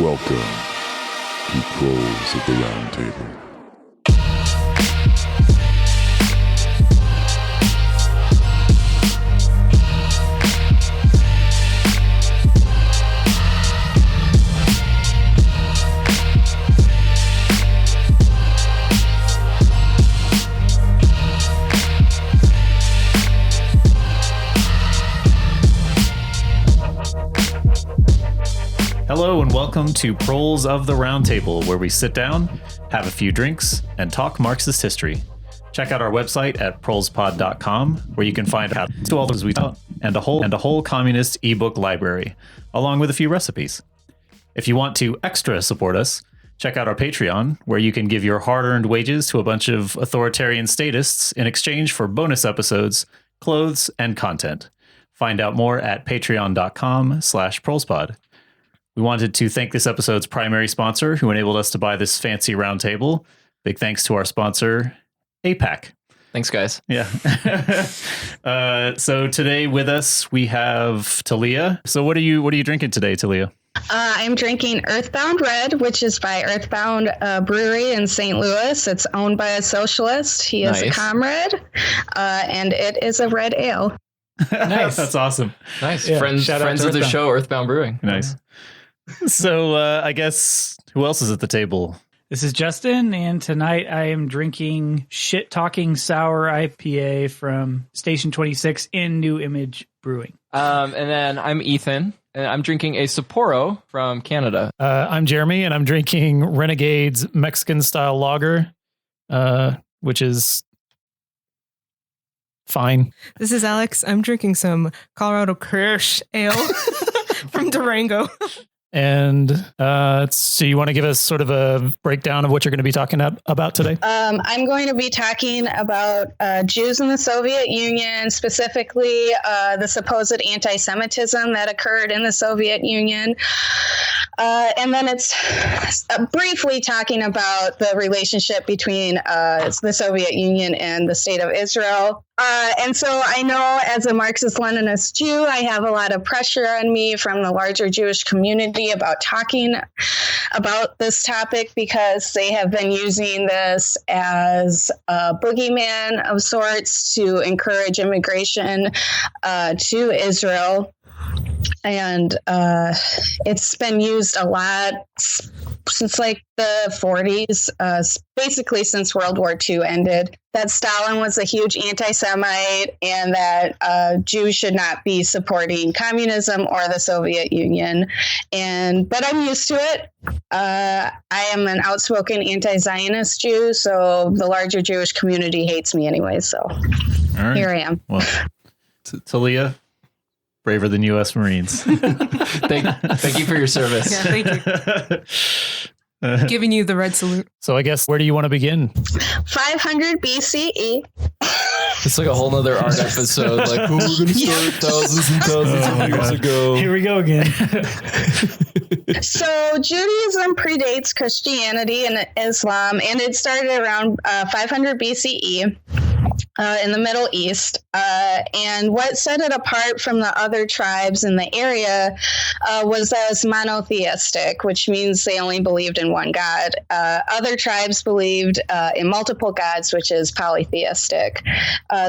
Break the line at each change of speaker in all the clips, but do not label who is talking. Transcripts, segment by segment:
Welcome to Proles of the Round Table.
Hello and welcome to Proles of the Round Table, where we sit down, have a few drinks, and talk Marxist history. Check out our website at prolespod.com, where you can find out to all those we taught and a whole communist ebook library, along with a few recipes. If you want to extra support us, check out our Patreon, where you can give your hard-earned wages to a bunch of authoritarian statists in exchange for bonus episodes, clothes, and content. Find out more at patreon.com/prolespod. We wanted to thank this episode's primary sponsor who enabled us to buy this fancy round table. Big thanks to our sponsor, APAC.
Thanks, guys.
Yeah. So today with us, we have Talia. So what are you drinking today, Talia?
I'm drinking Earthbound Red, which is by Earthbound Brewery in St. Louis. It's owned by a socialist. He is a comrade, and it is a red ale.
Nice. That's awesome.
Nice. Yeah. Friends of the show, Earthbound Brewing.
Nice. So I guess who else is at the table?
This is Justin, and tonight I am drinking Shit Talking Sour IPA from Station 26 in New Image Brewing.
And then I'm Ethan, and I'm drinking a Sapporo from Canada.
I'm Jeremy, and I'm drinking Renegade's Mexican-style lager, which is fine.
This is Alex. I'm drinking some Colorado Kirsch Ale from Durango.
And so you want to give us sort of a breakdown of what you're going to be talking about today?
I'm going to be talking about Jews in the Soviet Union, specifically the supposed anti-Semitism that occurred in the Soviet Union. And then it's briefly talking about the relationship between the Soviet Union and the state of Israel. And so I know as a Marxist-Leninist Jew, I have a lot of pressure on me from the larger Jewish community about talking about this topic because they have been using this as a boogeyman of sorts to encourage immigration to Israel. And it's been used a lot since like the 40s, basically since World War II ended, that Stalin was a huge anti-Semite and that Jews should not be supporting communism or the Soviet Union. But I'm used to it. I am an outspoken anti-Zionist Jew, so the larger Jewish community hates me anyway. So Here I am.
Well, Talia, braver than U.S. Marines.
Thank you for your service.
Yeah, thank you. Giving you the red salute.
So I guess where do you want to begin?
500 BCE.
It's like a whole nother art episode. Like, we're going to start thousands and thousands of years ago.
Here we go again.
So Judaism predates Christianity and Islam, and it started around 500 BCE. In the Middle East. And what set it apart from the other tribes in the area was that it was monotheistic, which means they only believed in one God. Other tribes believed in multiple gods, which is polytheistic.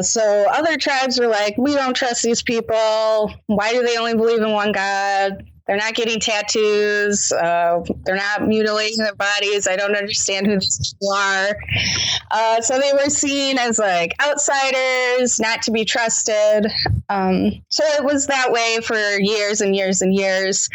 So other tribes were like, we don't trust these people. Why do they only believe in one God? They're not getting tattoos. They're not mutilating their bodies. I don't understand who these people are. So they were seen as like outsiders, not to be trusted. So it was that way for years and years and years.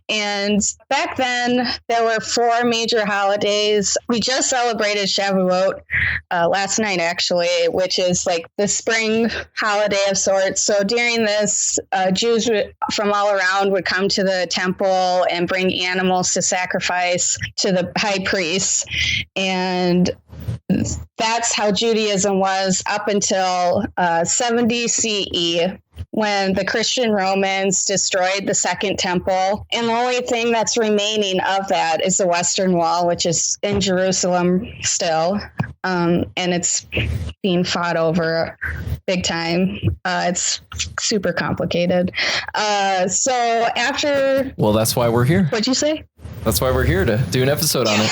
And back then, there were 4 major holidays. We just celebrated Shavuot last night, actually, which is like the spring holiday of sorts. So during this, Jews from all around would come to the temple and bring animals to sacrifice to the high priests. And that's how Judaism was up until 70 CE, when the Christian Romans destroyed the Second Temple. And the only thing that's remaining of that is the Western Wall, which is in Jerusalem still. And it's being fought over big time. It's super complicated. So after...
Well, that's why we're here.
What'd you say?
That's why we're here, to do an episode on it.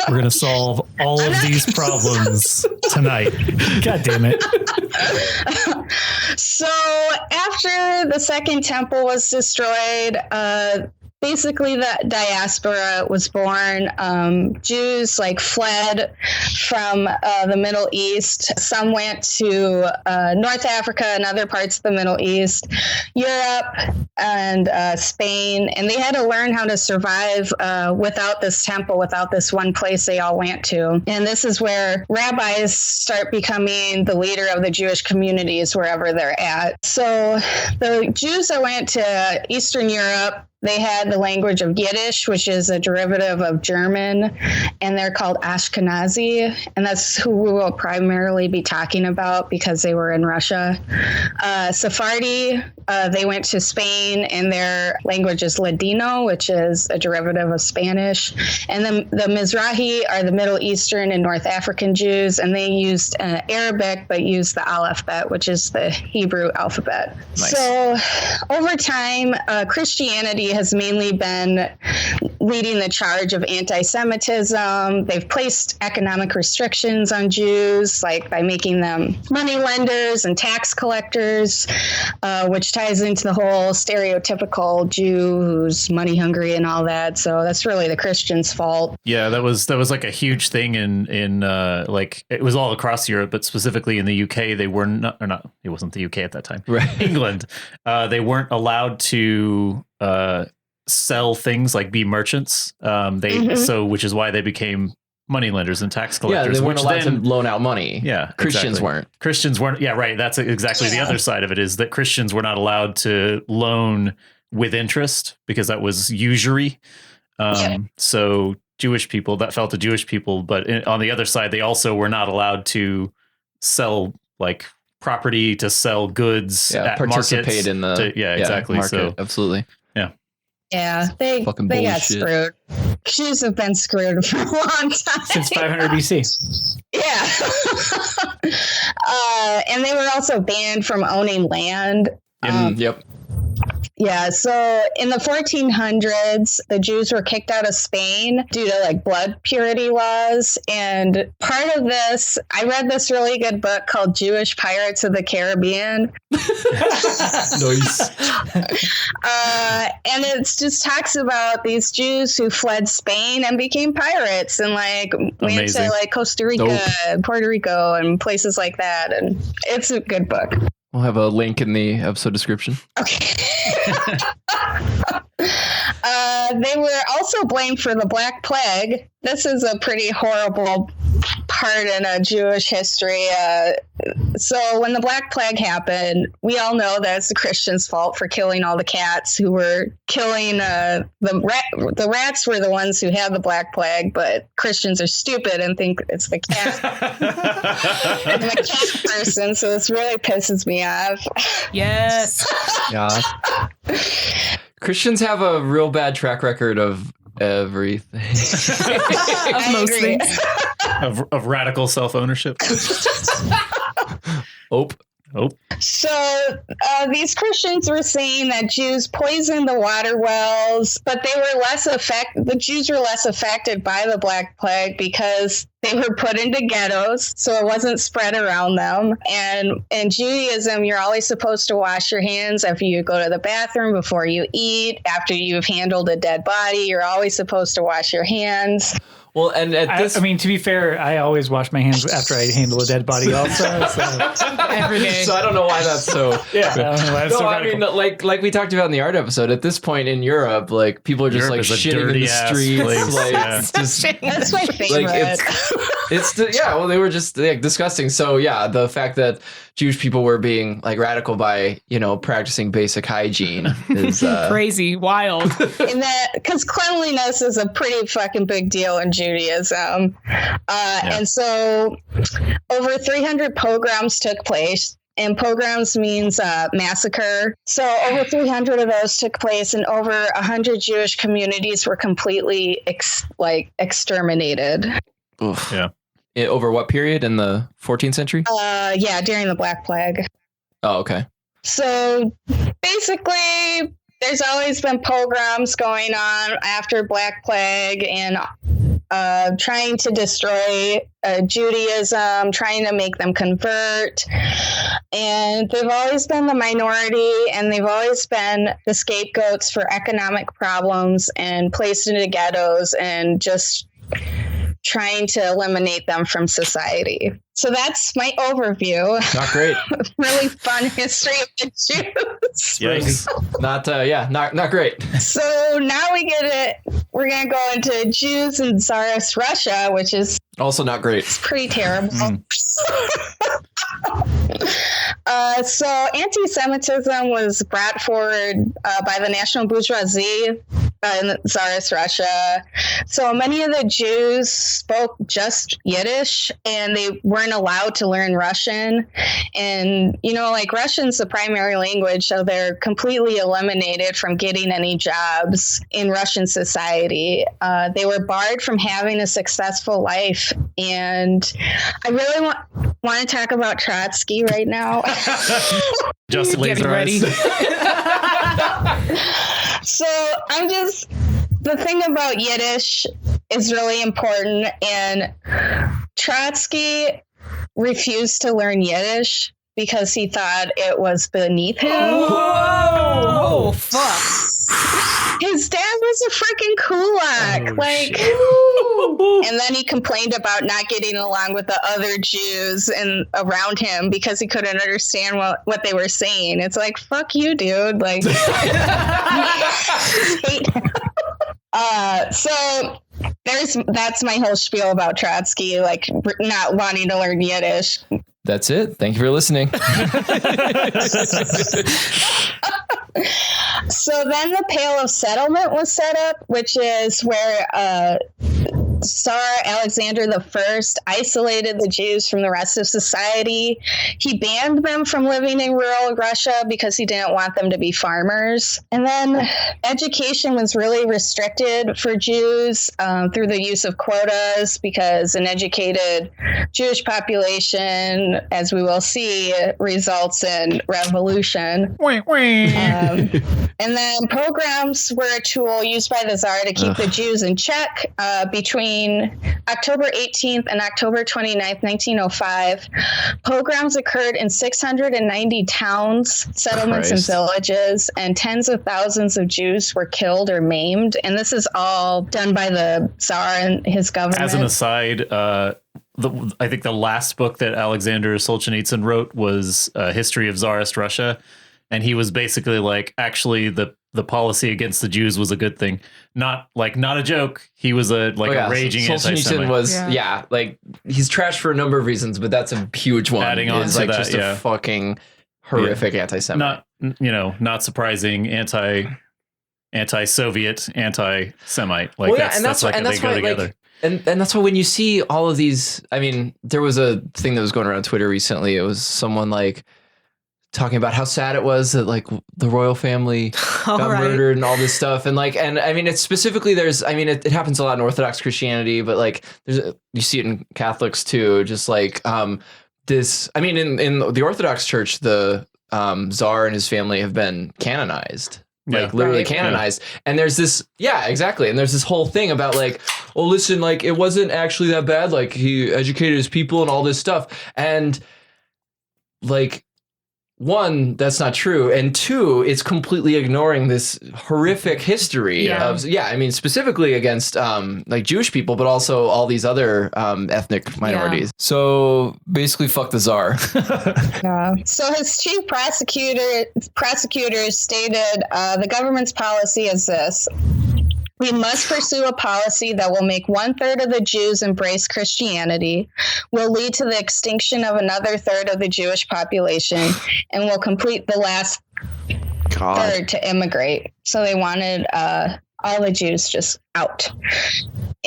We're going to solve all of these problems tonight. God damn it.
So after the Second Temple was destroyed, basically the diaspora was born. Jews fled from the Middle East. Some went to North Africa and other parts of the Middle East, Europe, and Spain. And they had to learn how to survive without this temple, without this one place they all went to. And this is where rabbis start becoming the leader of the Jewish communities wherever they're at. So the Jews that went to Eastern Europe, they had the language of Yiddish, which is a derivative of German, and they're called Ashkenazi, and that's who we will primarily be talking about because they were in Russia. Sephardi, they went to Spain, and their language is Ladino, which is a derivative of Spanish. And the Mizrahi are the Middle Eastern and North African Jews, and they used Arabic, but used the Aleph-Bet, which is the Hebrew alphabet. Nice. So over time, Christianity has mainly been leading the charge of anti-Semitism. They've placed economic restrictions on Jews, like by making them money lenders and tax collectors, which ties into the whole stereotypical Jew who's money hungry and all that. So that's really the Christians' fault.
Yeah, that was like a huge thing in it was all across Europe, but specifically in the UK, they were not. It wasn't the UK at that time.
Right.
England. They weren't allowed to sell things, like be merchants. Which is why they became money lenders and tax collectors.
Yeah, they weren't allowed to loan out money.
Yeah,
Christians weren't.
Yeah, right. That's exactly the other side of it, is that Christians were not allowed to loan with interest because that was usury. So Jewish people, that fell to Jewish people, but on the other side, they also were not allowed to sell property, to sell goods, at
participate
markets,
in the
exactly.
market.
So
Absolutely.
Yeah, they got screwed. Jews have been screwed for a long time.
Since 500 BC.
Yeah. And they were also banned from owning land.
Yep.
Yeah, so in the 1400s, the Jews were kicked out of Spain due to blood purity laws. And part of this, I read this really good book called Jewish Pirates of the Caribbean.
Nice.
And it just talks about these Jews who fled Spain and became pirates and went to Costa Rica and Puerto Rico and places like that. And it's a good book.
We'll have a link in the episode description.
Okay. They were also blamed for the Black Plague. This is a pretty horrible part in Jewish history. So when the Black Plague happened, we all know that it's the Christians' fault for killing all the cats who were killing the rats were the ones who had the Black Plague, but Christians are stupid and think it's the cat. I'm a cat person, so this really pisses me off.
Yes.
Yeah. Christians have a real bad track record of everything.
Of most things.
of radical self-ownership. So
these Christians were saying that Jews poisoned the water wells, but they were the Jews were less affected by the Black Plague because they were put into ghettos, so it wasn't spread around them. And in Judaism, you're always supposed to wash your hands after you go to the bathroom, before you eat, after you've handled a dead body. You're always supposed to wash your hands.
Well, and
to be fair, I always wash my hands after I handle a dead body also.
Every day.
So I don't know why that's so.
Yeah. I don't know why that's so radical.
I mean, like we talked about in the art episode, at this point in Europe, people are just
Europe is a
shitting in the streets.
place.
That's my favorite.
Well, they were just disgusting. So yeah, the fact that Jewish people were being radical by practicing basic hygiene is
crazy, wild.
In that, because cleanliness is a pretty fucking big deal in Judaism. And so over 300 pogroms took place. And pogroms means massacre. So over 300 of those took place, and over 100 Jewish communities were completely exterminated.
Oof. Yeah. Over what period? In the 14th century?
During the Black Plague.
Oh, okay.
So basically, there's always been pogroms going on after Black Plague and trying to destroy Judaism, trying to make them convert. And they've always been the minority, and they've always been the scapegoats for economic problems and placed into ghettos and just trying to eliminate them from society. So that's my overview.
Not great.
Really fun history of the Jews.
Yikes.
Not great.
So now we're going to go into Jews in Tsarist Russia, which is
Also not great.
pretty terrible. So anti-Semitism was brought forward by the national bourgeoisie in Tsarist Russia. So many of the Jews spoke just Yiddish, and they weren't allowed to learn Russian. And, like Russian's the primary language, so they're completely eliminated from getting any jobs in Russian society. They were barred from having a successful life. And I really want to talk about Trotsky right now.
Just
Getting ready.
So the thing about Yiddish is really important, and Trotsky refused to learn Yiddish because he thought it was beneath him.
Oh, fuck.
His dad was a freaking kulak. And then he complained about not getting along with the other Jews and around him because he couldn't understand what they were saying. It's like, fuck you, dude. Like, so that's my whole spiel about Trotsky, like not wanting to learn Yiddish.
That's it. Thank you for listening.
So then the Pale of Settlement was set up, which is where Tsar Alexander I isolated the Jews from the rest of society. He banned them from living in rural Russia because he didn't want them to be farmers. And then education was really restricted for Jews through the use of quotas, because an educated Jewish population, as we will see, results in revolution. And then pogroms were a tool used by the Tsar to keep the Jews in check between October 18th and October 29th, 1905. Pogroms occurred in 690 towns, settlements, and villages, and tens of thousands of Jews were killed or maimed. And this is all done by the Tsar and his government.
As an aside, I think the last book that Alexander Solzhenitsyn wrote was History of Tsarist Russia. And he was basically like, actually, the policy against the Jews was a good thing. Not a joke. He was a raging
Solzhenitsyn
anti-Semite.
was, he's trashed for a number of reasons, but that's a huge one.
Adding on
is
to
like
that,
just a fucking horrific anti-Semite.
Not surprising, anti-Soviet, anti-Semite. Like that's why they go together.
And that's why when you see all of these, I mean, there was a thing that was going around Twitter recently. It was someone like talking about how sad it was that like the royal family got murdered and all this stuff. And I mean, it's specifically, it happens a lot in Orthodox Christianity, but like you see it in Catholics too. Just like in the Orthodox Church, the Tsar and his family have been canonized. Literally canonized. And there's this, exactly. And there's this whole thing about like, oh, listen, like it wasn't actually that bad. Like he educated his people and all this stuff. And like, one, that's not true. And two, it's completely ignoring this horrific history of, specifically against like Jewish people, but also all these other ethnic minorities. Yeah. So basically, fuck the Tsar.
So his chief prosecutors stated the government's policy is this: we must pursue a policy that will make 1/3 of the Jews embrace Christianity, will lead to the extinction of another third of the Jewish population, and will complete the last third to immigrate. So they wanted all the Jews just out.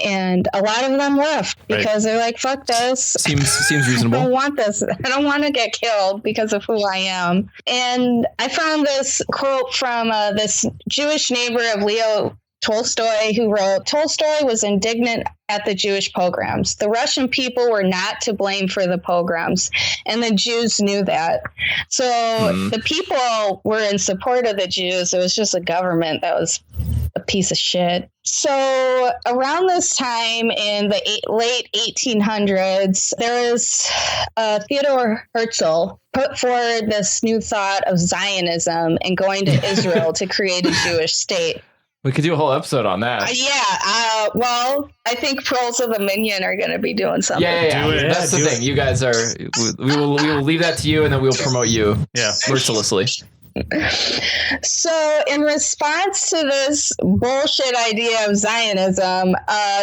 And a lot of them left because they're like, fuck this.
Seems reasonable.
I don't want this. I don't want to get killed because of who I am. And I found this quote from this Jewish neighbor of Leo Tolstoy, who wrote, Tolstoy was indignant at the Jewish pogroms. The Russian people were not to blame for the pogroms, and the Jews knew that. So the people were in support of the Jews. It was just a government that was a piece of shit. So around this time in the late 1800s, there was Theodor Herzl put forward this new thought of Zionism and going to Israel to create a Jewish state.
We could do a whole episode on that.
Well, I think Proles of the Minion are going to be doing something.
Yeah. That's the thing. You guys are. We will leave that to you, and then we'll promote you.
Yeah,
mercilessly.
So in response to this bullshit idea of Zionism,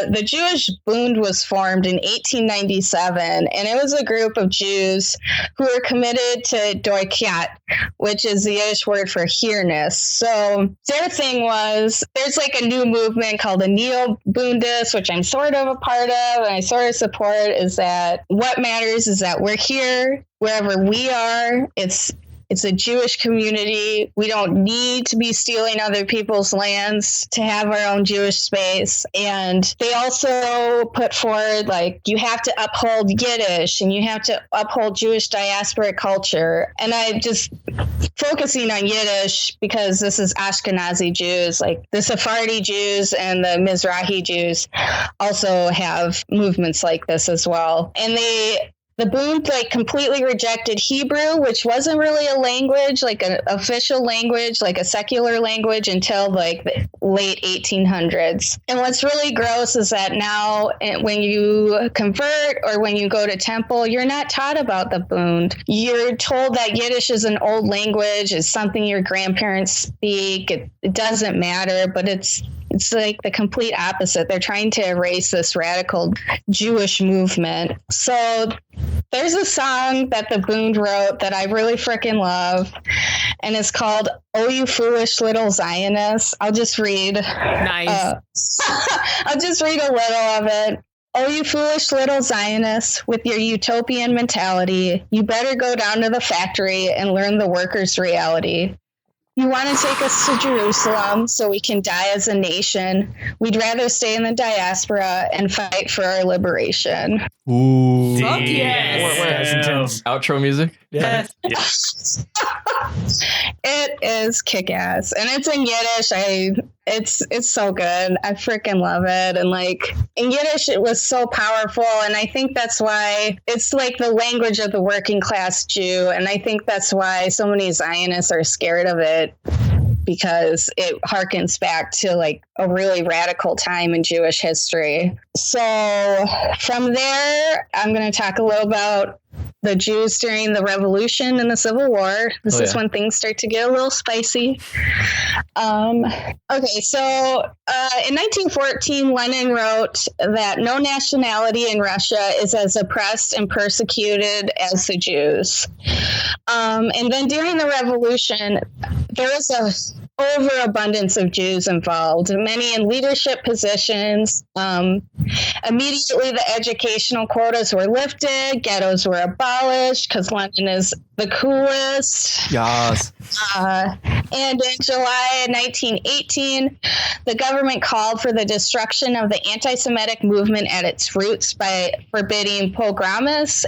the Jewish Bund was formed in 1897, and it was a group of Jews who were committed to Doikyat, which is the Yiddish word for here-ness. So their thing was, there's like a new movement called the Neo-Bundists, which I'm sort of a part of, and I sort of support, is that what matters is that we're here, wherever we are. It's a Jewish community. We don't need to be stealing other people's lands to have our own Jewish space. And they also put forward, like, you have to uphold Yiddish and you have to uphold Jewish diasporic culture. And I just focusing on Yiddish because this is Ashkenazi Jews, like the Sephardi Jews and the Mizrahi Jews also have movements like this as well. And the Bund like completely rejected Hebrew, which wasn't really a language, like an official language, like a secular language, until like the late 1800s. And what's really gross is that now when you convert or when you go to temple, you're not taught about the Bund. You're told that Yiddish is an old language, it's something your grandparents speak. It doesn't matter, but it's like the complete opposite. They're trying to erase this radical Jewish movement. So there's a song that the Bund wrote that I really freaking love, and it's called "Oh You Foolish Little Zionists." I'll just read.
Nice.
I'll just read a little of it. Oh, you foolish little Zionists with your utopian mentality, you better go down to the factory and learn the workers' reality. You want to take us to Jerusalem so we can die as a nation. We'd rather stay in the diaspora and fight for our liberation.
Ooh.
Fuck yes.
Outro music?
Yeah.
It is kick-ass. And it's in Yiddish. It's so good. I freaking love it. And like in Yiddish, it was so powerful. And I think that's why it's like the language of the working class Jew. And I think that's why so many Zionists are scared of it, because it harkens back to like a really radical time in Jewish history. So from there, I'm going to talk a little about the Jews during the Revolution and the Civil War. This is when things start to get a little spicy. Okay, so in 1914, Lenin wrote that no nationality in Russia is as oppressed and persecuted as the Jews. And then during the Revolution, there was a overabundance of Jews involved, many in leadership positions. Immediately, the educational quotas were lifted, ghettos were abolished because London is the coolest.
Yes.
And in July 1918, the government called for the destruction of the anti-Semitic movement at its roots by forbidding pogromists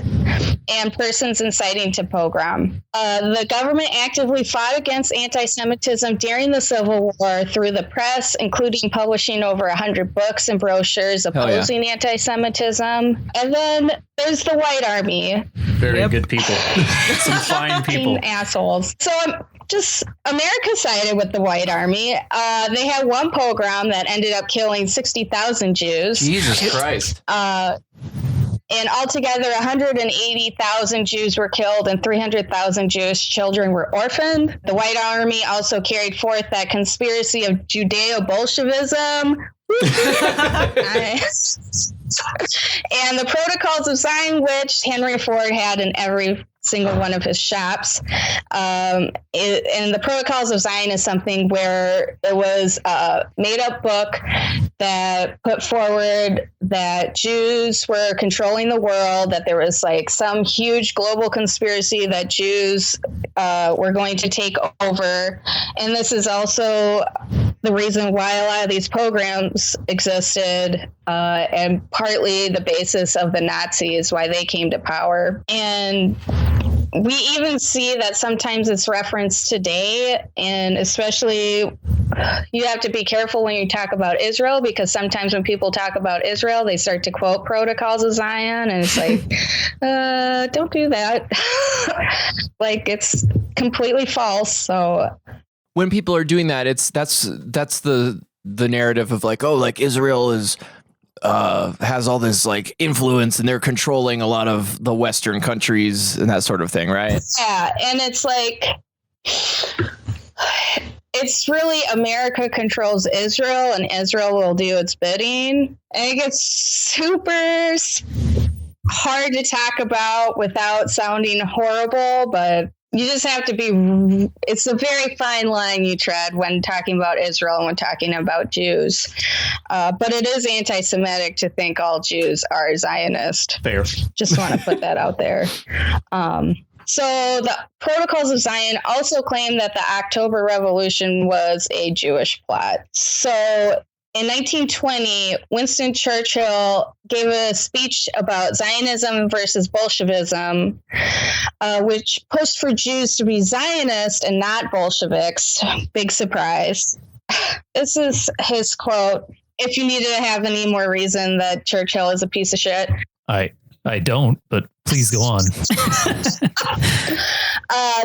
and persons inciting to pogrom. The government actively fought against anti-Semitism during the Civil War through the press, including publishing over 100 books and brochures opposing anti-Semitism. And then there's the White Army.
Very good people. Some fine people.
Assholes. So just America sided with the White Army. They had one pogrom that ended up killing 60,000 Jews.
Jesus Christ.
And altogether, 180,000 Jews were killed and 300,000 Jewish children were orphaned. The White Army also carried forth that conspiracy of Judeo-Bolshevism. And the Protocols of Zion, which Henry Ford had in every single one of his shops. And the Protocols of Zion is something where it was a made-up book that put forward that Jews were controlling the world, that there was like some huge global conspiracy that Jews were going to take over. And this is also the reason why a lot of these programs existed, and partly the basis of the Nazis, why they came to power. And we even see that sometimes it's referenced today, and especially you have to be careful when you talk about Israel, because sometimes when people talk about Israel, they start to quote Protocols of Zion, and it's like, don't do that. Like, it's completely false. So
when people are doing that, that's the narrative of like, oh, like Israel is has all this like influence and they're controlling a lot of the Western countries and that sort of thing, right?
Yeah, and it's like, it's really America controls Israel and Israel will do its bidding. And it gets super hard to talk about without sounding horrible, but you just have to be, it's a very fine line you tread when talking about Israel and when talking about Jews. But it is anti-Semitic to think all Jews are Zionist.
Fair. Just
want to put that out there. So the Protocols of Zion also claim that the October Revolution was a Jewish plot. So in 1920, Winston Churchill gave a speech about Zionism versus Bolshevism, which pushed for Jews to be Zionist and not Bolsheviks. Big surprise. This is his quote. If you needed to have any more reason that Churchill is a piece of shit.
I don't, but please go on.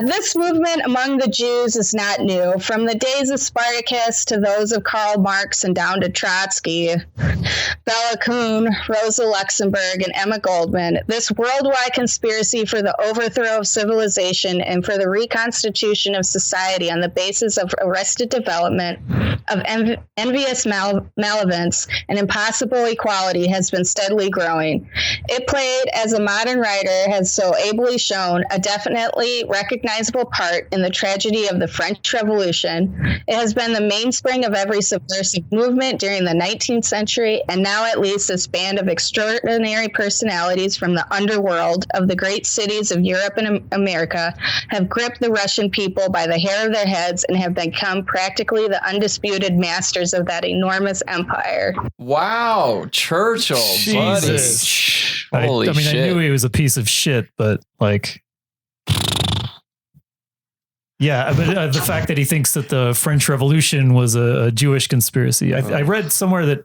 This movement among the Jews is not new. From the days of Spartacus to those of Karl Marx and down to Trotsky, Bella Kuhn, Rosa Luxemburg, and Emma Goldman, this worldwide conspiracy for the overthrow of civilization and for the reconstitution of society on the basis of arrested development, of envious malevolence, and impossible equality has been steadily growing. It played, as a modern writer has so ably shown, a definitely recognizable part in the tragedy of the French Revolution. It has been the mainspring of every subversive movement during the 19th century, and now at least this band of extraordinary personalities from the underworld of the great cities of Europe and America have gripped the Russian people by the hair of their heads and have become practically the undisputed masters of that enormous empire.
Wow, Churchill,
Jesus.
buddy. Holy shit.
I knew he was a piece of shit, but like, yeah, but the fact that he thinks that the French Revolution was a Jewish conspiracy. I read somewhere that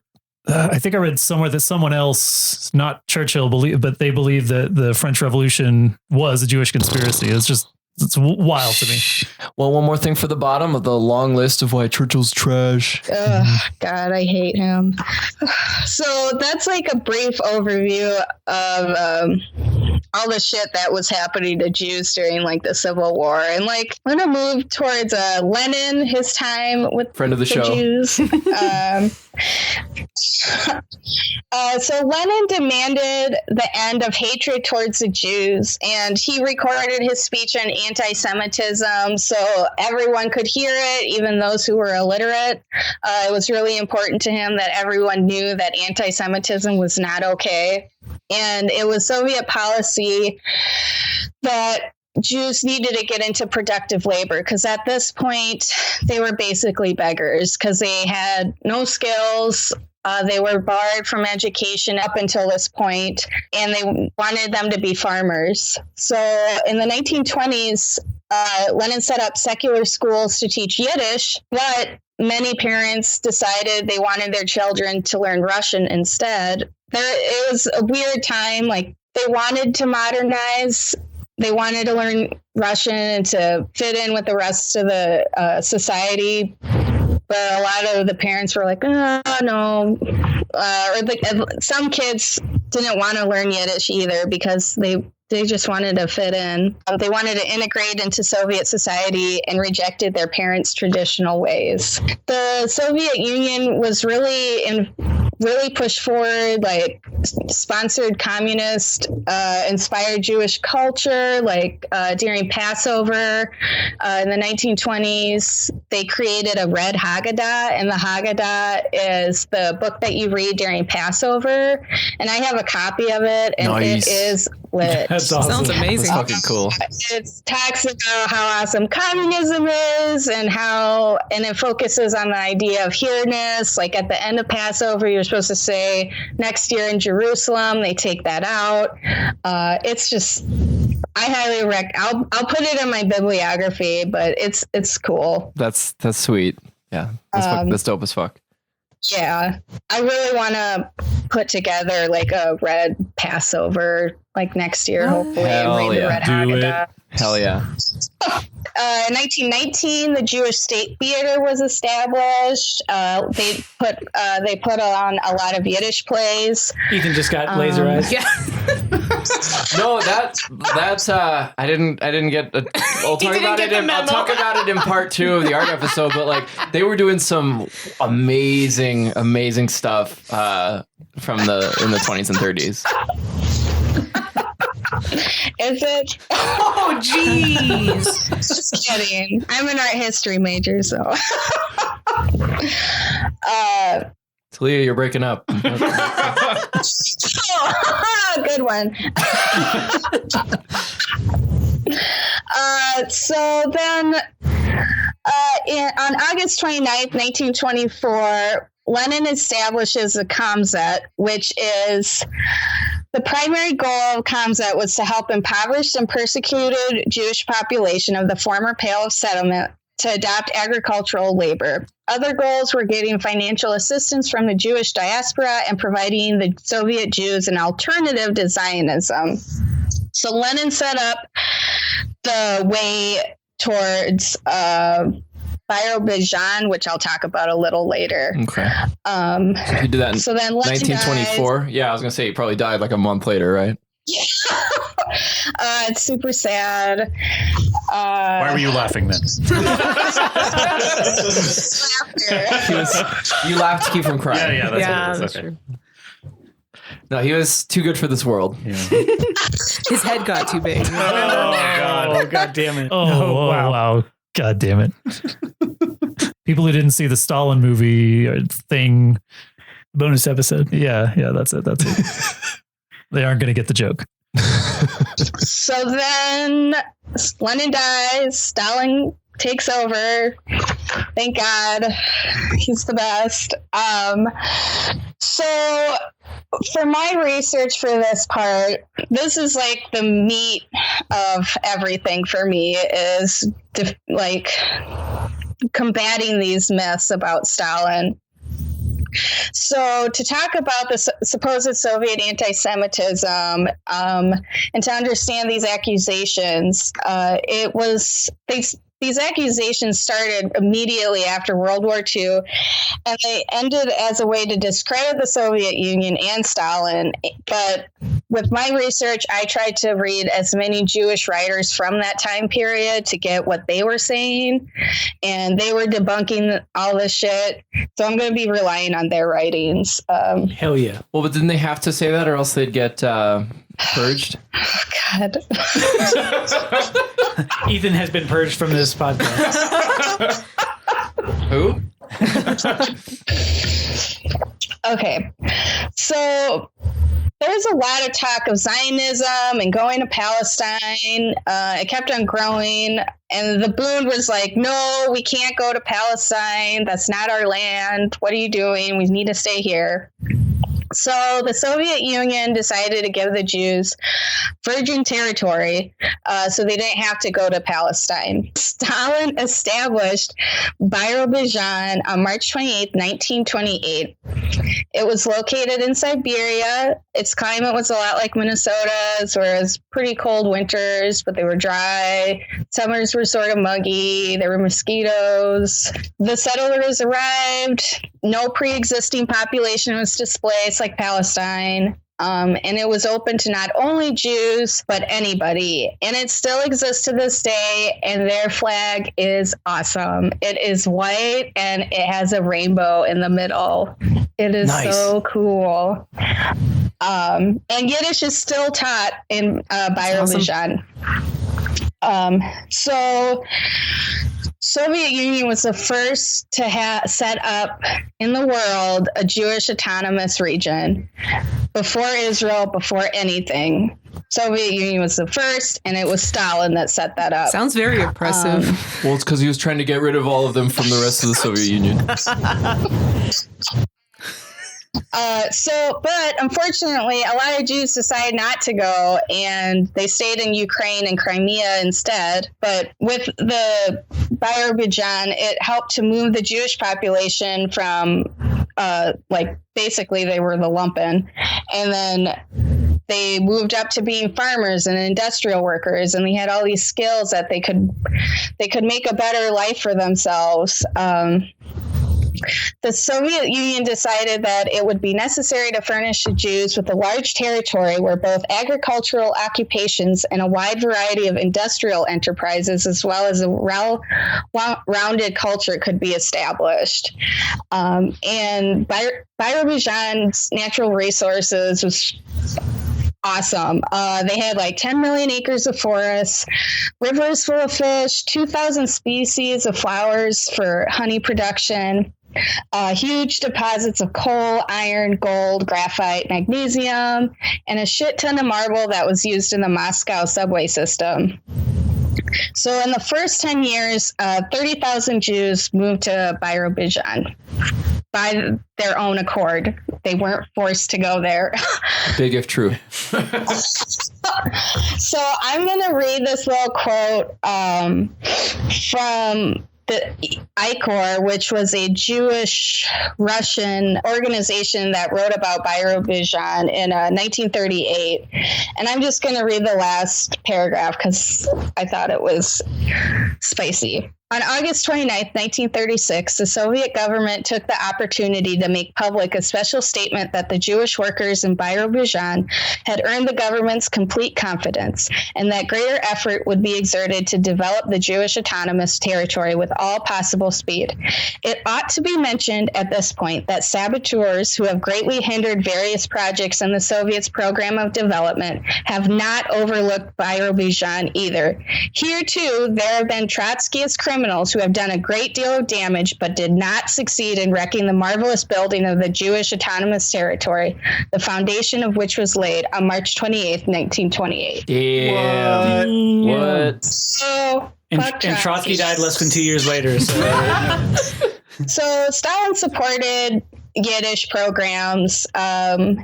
someone else, not Churchill, but they believe that the French Revolution was a Jewish conspiracy. It's wild to me.
Well, one more thing for the bottom of the long list of why Churchill's trash.
God, I hate him. So that's like a brief overview of all the shit that was happening to Jews during like the Civil War. And like, I'm going to move towards Lenin, his time with
friend of the show.
Jews. So Lenin demanded the end of hatred towards the Jews, and he recorded his speech on anti-Semitism so everyone could hear it, even those who were illiterate. It was really important to him that everyone knew that anti-Semitism was not okay. And it was Soviet policy that Jews needed to get into productive labor because at this point they were basically beggars because they had no skills. They were barred from education up until this point, and they wanted them to be farmers. So in the 1920s, Lenin set up secular schools to teach Yiddish, but many parents decided they wanted their children to learn Russian instead. It was a weird time. Like, they wanted to modernize. They wanted to learn Russian and to fit in with the rest of the society. But a lot of the parents were like, oh, no. Some kids didn't want to learn Yiddish either because they just wanted to fit in. They wanted to integrate into Soviet society and rejected their parents' traditional ways. The Soviet Union was really pushed forward, like sponsored communist, inspired Jewish culture, like during Passover in the 1920s, they created a red Haggadah, and the Haggadah is the book that you read during Passover. And I have a copy of it, and
Nice.
It is lit.
That's awesome.
Sounds amazing.
That's fucking cool.
It talks about how awesome communism is and it focuses on the idea of here-ness. Like at the end of Passover, you're supposed to say next year in Jerusalem. They take that out. It's just, I highly recommend. I'll put it in my bibliography, but it's cool.
That's sweet. Yeah, that's dope as fuck.
Yeah, I really want to put together like a red Passover like next year, hopefully,
Hell
and read the
yeah.
Red
Do it.
Haggadah.
Hell yeah.
In 1919, the Jewish State Theater was established. They put on a lot of Yiddish plays.
Ethan just got laser eyes.
Yeah.
No, that's I didn't get. I'll talk
didn't
about
get
it.
the
I'll
memo.
talk about it in part 2 of the art episode. But like, they were doing some amazing stuff from in the 20s and 30s.
Is it?
Oh, jeez.
Just kidding. I'm an art history major, so.
Talia, you're breaking up.
Good one. So then, on August 29th, 1924, Lenin establishes the Komzet, which is the primary goal of Komzet was to help impoverished and persecuted Jewish population of the former Pale of Settlement to adopt agricultural labor. Other goals were getting financial assistance from the Jewish diaspora and providing the Soviet Jews an alternative to Zionism. So Lenin set up the way towards Birobidzhan, which I'll talk about a little later.
Okay. He did that in
So then Lenin
1924. Yeah, I was gonna say he probably died like a month later, right?
It's super sad.
Why were you laughing then?
You laughed to keep from crying.
Yeah, that's
Yeah,
what it
that's
is. Okay.
true.
No, he was too good for this world.
His head got too big.
Oh, God damn it.
Oh, wow. God damn it. People who didn't see the Stalin movie or thing.
Bonus episode.
Yeah, that's it. They aren't going to get the joke.
So then Lenin dies, Stalin takes over. Thank God. He's the best. So for my research for this part, this is like the meat of everything for me is like combating these myths about Stalin. So to talk about the supposed Soviet anti-Semitism and to understand these accusations, these accusations started immediately after World War II, and they ended as a way to discredit the Soviet Union and Stalin. But with my research, I tried to read as many Jewish writers from that time period to get what they were saying, and they were debunking all this shit. So I'm going to be relying on their writings.
Hell yeah.
Well, but didn't they have to say that, or else they'd get purged?
Oh, God.
Ethan has been purged from this podcast.
Who?
Okay. So there's a lot of talk of Zionism and going to Palestine. It kept on growing. And the Bund was like, no, we can't go to Palestine. That's not our land. What are you doing? We need to stay here. So the Soviet Union decided to give the Jews virgin territory so they didn't have to go to Palestine. Stalin established Birobidzhan on March 28, 1928. It was located in Siberia. Its climate was a lot like Minnesota's, where it was pretty cold winters, but they were dry. Summers were sort of muggy. There were mosquitoes. The settlers arrived. No pre-existing population was displaced like Palestine. And it was open to not only Jews, but anybody. And it still exists to this day. And their flag is awesome. It is white and it has a rainbow in the middle. It is so cool. And Yiddish is still taught in Birobidzhan. So Soviet Union was the first to set up in the world a Jewish autonomous region before Israel, before anything. Soviet Union was the first, and it was Stalin that set that up.
Sounds very oppressive.
Well, it's because he was trying to get rid of all of them from the rest of the Soviet Union.
But unfortunately, a lot of Jews decided not to go, and they stayed in Ukraine and Crimea instead. But with the Birobidzhan, it helped to move the Jewish population from, basically they were the lumpen, and then they moved up to being farmers and industrial workers, and they had all these skills that they could make a better life for themselves. The Soviet Union decided that it would be necessary to furnish the Jews with a large territory where both agricultural occupations and a wide variety of industrial enterprises, as well as a rounded culture, could be established. And Birobidzhan's natural resources was awesome. They had like 10 million acres of forests, rivers full of fish, 2,000 species of flowers for honey production, huge deposits of coal, iron, gold, graphite, magnesium, and a shit ton of marble that was used in the Moscow subway system. So in the first 10 years, 30,000 Jews moved to Birobidzhan by their own accord. They weren't forced to go there.
Big if true.
So I'm going to read this little quote from the ICOR, which was a Jewish-Russian organization that wrote about Birobidzhan in 1938. And I'm just going to read the last paragraph because I thought it was spicy. On August 29th, 1936, the Soviet government took the opportunity to make public a special statement that the Jewish workers in Birobidzhan had earned the government's complete confidence, and that greater effort would be exerted to develop the Jewish autonomous territory with all possible speed. It ought to be mentioned at this point that saboteurs who have greatly hindered various projects in the Soviets' program of development have not overlooked Birobidzhan either. Here, too, there have been Trotskyist criminals who have done a great deal of damage but did not succeed in wrecking the marvelous building of the Jewish autonomous territory, the foundation of which was laid on March 28th, 1928.
Damn. What?
So,
And Trotsky died less than 2 years later.
So Stalin supported Yiddish programs. There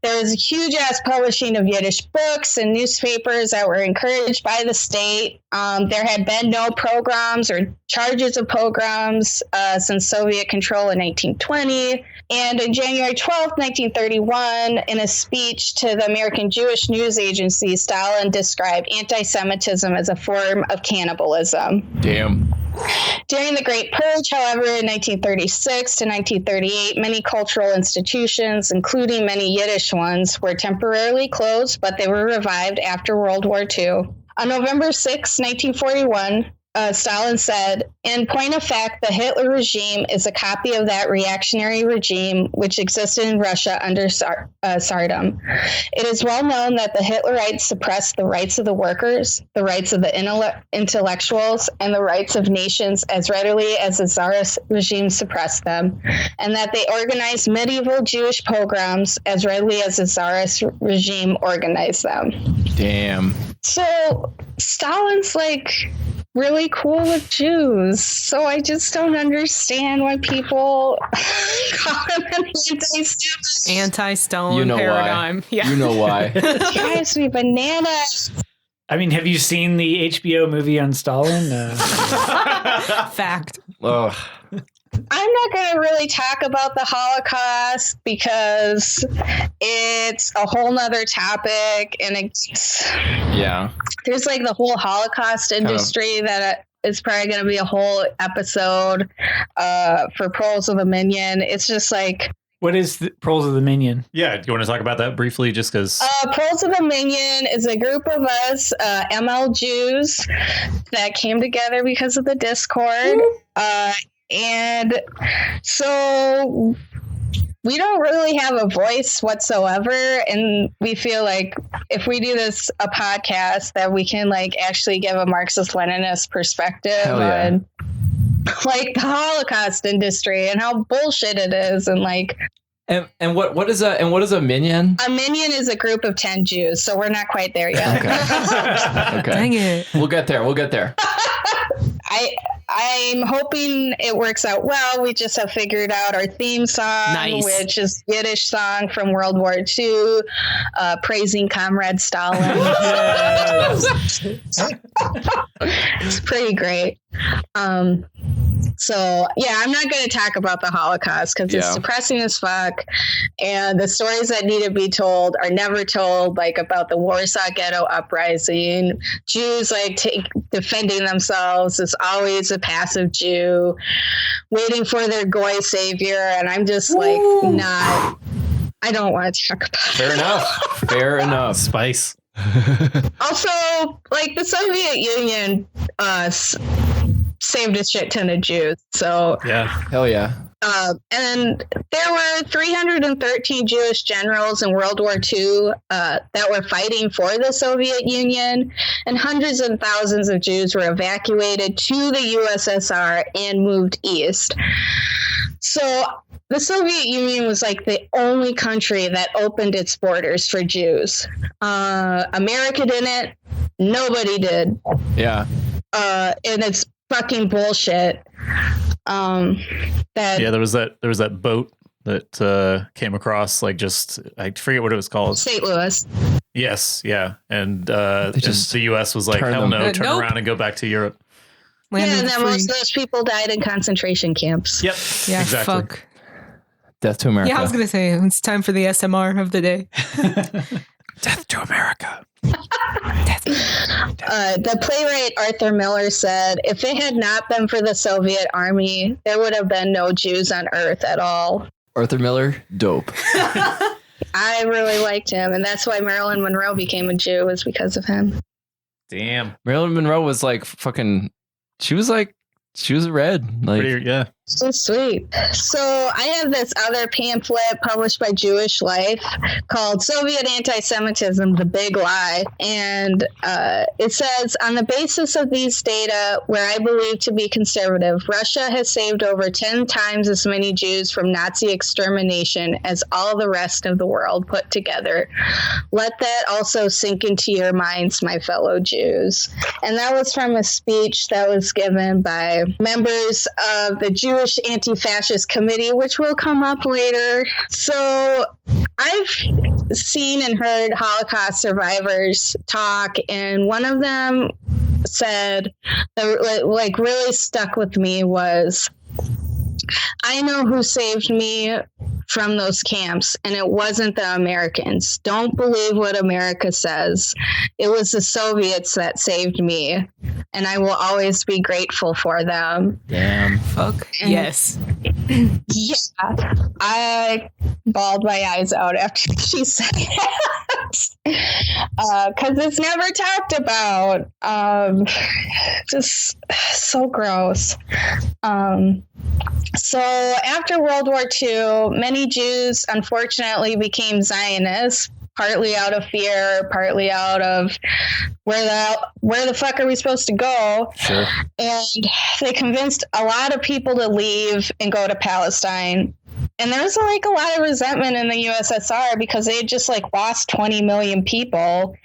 was a huge ass publishing of Yiddish books and newspapers that were encouraged by the state. There had been no pogroms or charges of pogroms since Soviet control in 1920. And on January 12th, 1931, in a speech to the American Jewish News Agency, Stalin described anti-Semitism as a form of cannibalism.
Damn.
During the Great Purge, however, in 1936 to 1938, many cultural institutions, including many Yiddish ones, were temporarily closed, but they were revived after World War II. On November 6, 1941, Stalin said, "In point of fact, the Hitler regime is a copy of that reactionary regime which existed in Russia under Tsardom. It is well known that the Hitlerites suppressed the rights of the workers, the rights of the intellectuals, and the rights of nations as readily as the Tsarist regime suppressed them, and that they organized medieval Jewish pogroms as readily as the Tsarist regime organized them."
Damn.
So Stalin's like really cool with Jews. So I just don't understand why people call him an anti-Semite.
Anti-Stalin
You know
paradigm.
why.
Yeah.
You know why.
It drives me bananas.
I mean, have you seen the HBO movie on Stalin?
Fact.
Ugh.
I'm not going to really talk about the Holocaust because it's a whole nother topic, and there's like the whole Holocaust industry that is probably going to be a whole episode for Proles of the Minion. It's just like,
what is the Proles of the Minion?
Yeah, do you want to talk about that briefly? Just because
Proles of the Minion is a group of us, ML Jews, that came together because of the Discord. And so we don't really have a voice whatsoever. And we feel like if we do a podcast, that we can like actually give a Marxist-Leninist perspective on like the Holocaust industry and how bullshit it is. And like,
And what is a minyan?
A minyan is a group of 10 Jews, so we're not quite there yet.
Okay.
Dang it.
We'll get there.
I'm hoping it works out well. We just have figured out our theme song, which is Yiddish song from World War II, praising Comrade Stalin. It's pretty great. So yeah, I'm not going to talk about the Holocaust because it's depressing as fuck. And the stories that need to be told are never told, like about the Warsaw Ghetto Uprising. Jews defending themselves is always a passive Jew waiting for their goy savior. And I'm just I don't want to talk about it.
Fair enough.
Spice.
Also, the Soviet Union saved a shit ton of Jews. So
yeah,
hell yeah.
And there were 313 Jewish generals in World War II that were fighting for the Soviet Union, and hundreds and thousands of Jews were evacuated to the USSR and moved east. So the Soviet Union was the only country that opened its borders for Jews. America didn't. Nobody did.
Yeah.
And it's fucking bullshit.
There was that boat that came across I forget what it was called.
St. Louis.
Yes, yeah, and the U.S. was like, hell no, turn around and go back to Europe.
And then most of those people died in concentration camps.
Yep.
Yeah.
Exactly.
Fuck.
Death to America.
Yeah, I was gonna say it's time for the SMR of the day.
Death to America.
The playwright Arthur Miller said, if it had not been for the Soviet army, there would have been no Jews on Earth at all.
Arthur Miller, dope.
I really liked him, and that's why Marilyn Monroe became a Jew, was because of him.
Damn.
Marilyn Monroe was fucking, she was red.
Yeah.
So sweet. So I have this other pamphlet published by Jewish Life called Soviet Antisemitism, The Big Lie. And it says, on the basis of these data, where I believe to be conservative, Russia has saved over 10 times as many Jews from Nazi extermination as all the rest of the world put together. Let that also sink into your minds, my fellow Jews. And that was from a speech that was given by members of the Jewish Anti-Fascist Committee, which will come up later. So I've seen and heard Holocaust survivors talk, and one of them said that really stuck with me was, I know who saved me from those camps, and it wasn't the Americans. Don't believe what America says. It was the Soviets that saved me, and I will always be grateful for them.
Damn.
Fuck.
And
yes.
Yeah. I bawled my eyes out after she said that. Because it's never talked about. Just so gross. So after World War II, many Jews unfortunately became Zionists, partly out of fear, partly out of where the fuck are we supposed to go?
Sure.
And they convinced a lot of people to leave and go to Palestine. And there's a lot of resentment in the USSR because they had just lost 20 million people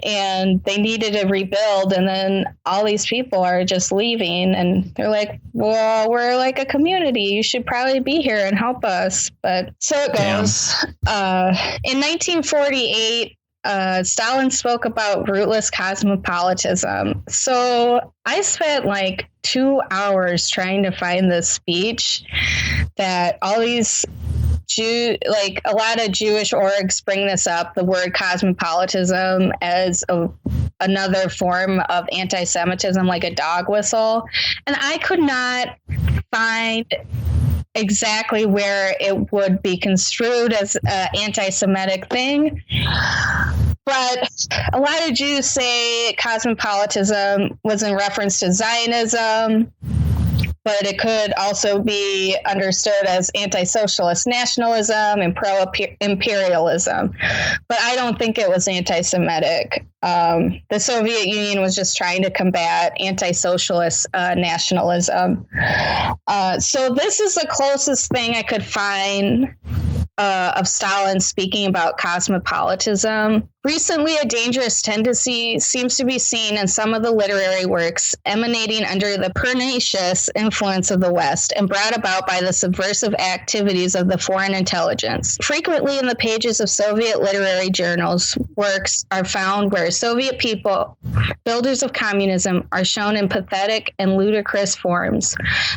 and they needed to rebuild. And then all these people are just leaving and they're like, well, we're a community. You should probably be here and help us. But so it goes. In 1948, Stalin spoke about rootless cosmopolitanism. So I spent 2 hours trying to find this speech that all these a lot of Jewish orgs bring this up, the word cosmopolitanism, as another form of anti-Semitism, like a dog whistle. And I could not find exactly where it would be construed as an anti-Semitic thing. But a lot of Jews say cosmopolitanism was in reference to Zionism, but it could also be understood as anti-socialist nationalism and pro-imperialism. But I don't think it was anti-Semitic. The Soviet Union was just trying to combat anti-socialist nationalism. So this is the closest thing I could find of Stalin speaking about cosmopolitanism. Recently, a dangerous tendency seems to be seen in some of the literary works emanating under the pernicious influence of the West and brought about by the subversive activities of the foreign intelligence. Frequently in the pages of Soviet literary journals, works are found where Soviet people, builders of communism, are shown in pathetic and ludicrous forms.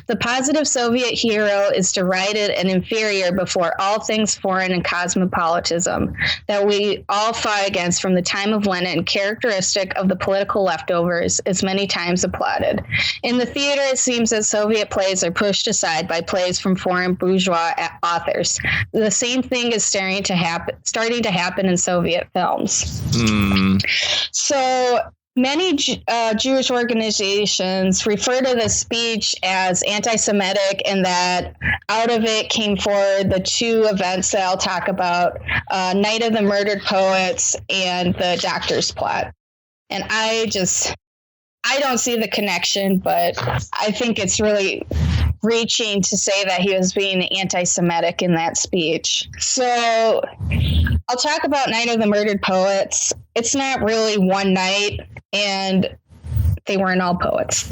The positive Soviet hero is derided and inferior before all things foreign and cosmopolitanism that we all fought against from the time of Lenin, characteristic of the political leftovers, is many times applauded. In the theater, it seems that Soviet plays are pushed aside by plays from foreign bourgeois authors. The same thing is starting to happen in Soviet films. So many Jewish organizations refer to this speech as anti-Semitic, and that out of it came forward the two events that I'll talk about, Night of the Murdered Poets and the Doctor's Plot. And I don't see the connection, but I think it's really reaching to say that he was being anti-Semitic in that speech. So I'll talk about Night of the Murdered Poets. It's not really one night, and they weren't all poets.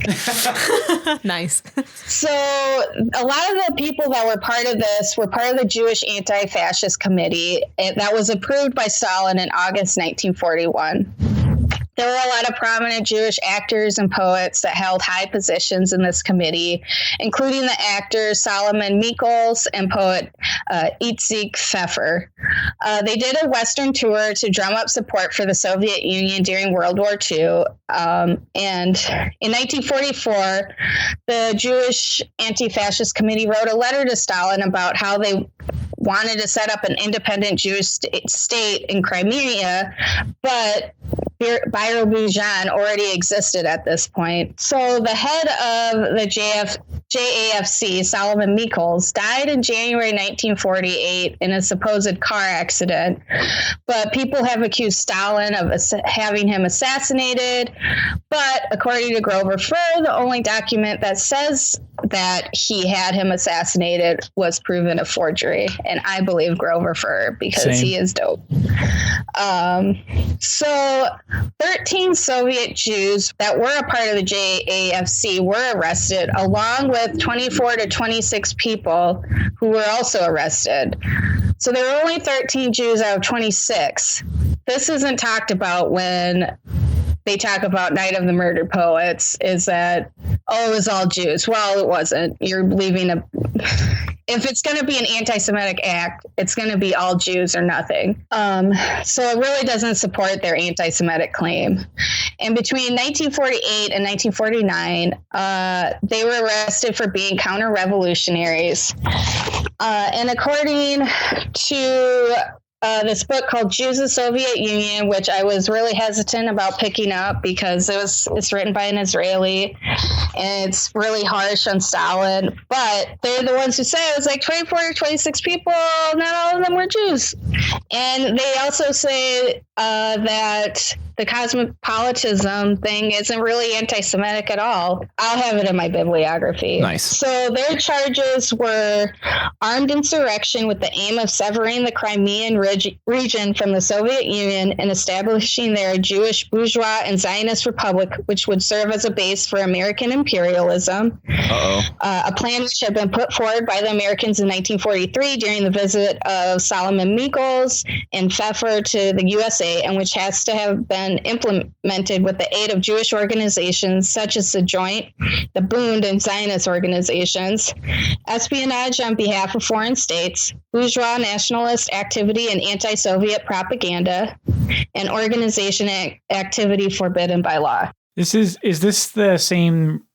Nice.
So a lot of the people that were part of this were part of the Jewish Anti-Fascist Committee that was approved by Stalin in August 1941. There were a lot of prominent Jewish actors and poets that held high positions in this committee, including the actors Solomon Michels and poet Itzik Pfeffer. They did a Western tour to drum up support for the Soviet Union during World War II. And in 1944, the Jewish Anti-Fascist Committee wrote a letter to Stalin about how they wanted to set up an independent Jewish state in Crimea, but Azerbaijan already existed at this point. So the head of the JAFC, Solomon Michels, died in January 1948 in a supposed car accident, but people have accused Stalin of having him assassinated. But according to Grover Furr, the only document that says that he had him assassinated was proven a forgery. And I believe Grover Furr because he is dope. So 13 Soviet Jews that were a part of the JAFC were arrested, along with 24 to 26 people who were also arrested. So there were only 13 Jews out of 26. This isn't talked about when they talk about Night of the Murdered Poets, is that, oh, it was all Jews. Well, it wasn't. You're leaving if it's going to be an anti-Semitic act, it's going to be all Jews or nothing. So it really doesn't support their anti-Semitic claim. And between 1948 and 1949, they were arrested for being counter-revolutionaries. And according to this book called Jews of the Soviet Union, which I was really hesitant about picking up because it's written by an Israeli and it's really harsh on Stalin, but they're the ones who say it was like 24 or 26 people, not all of them were Jews. And they also say that the cosmopolitanism thing isn't really anti-Semitic at all. I'll have it in my bibliography.
Nice.
So their charges were armed insurrection with the aim of severing the Crimean region from the Soviet Union and establishing there a Jewish bourgeois and Zionist republic, which would serve as a base for American imperialism. A plan which had been put forward by the Americans in 1943 during the visit of Solomon Michels and Pfeffer to the USA, and which has to have been implemented with the aid of Jewish organizations such as the Joint, the Bund, and Zionist organizations, espionage on behalf of foreign states, bourgeois nationalist activity and anti-Soviet propaganda, and organization activity forbidden by law.
Is this the same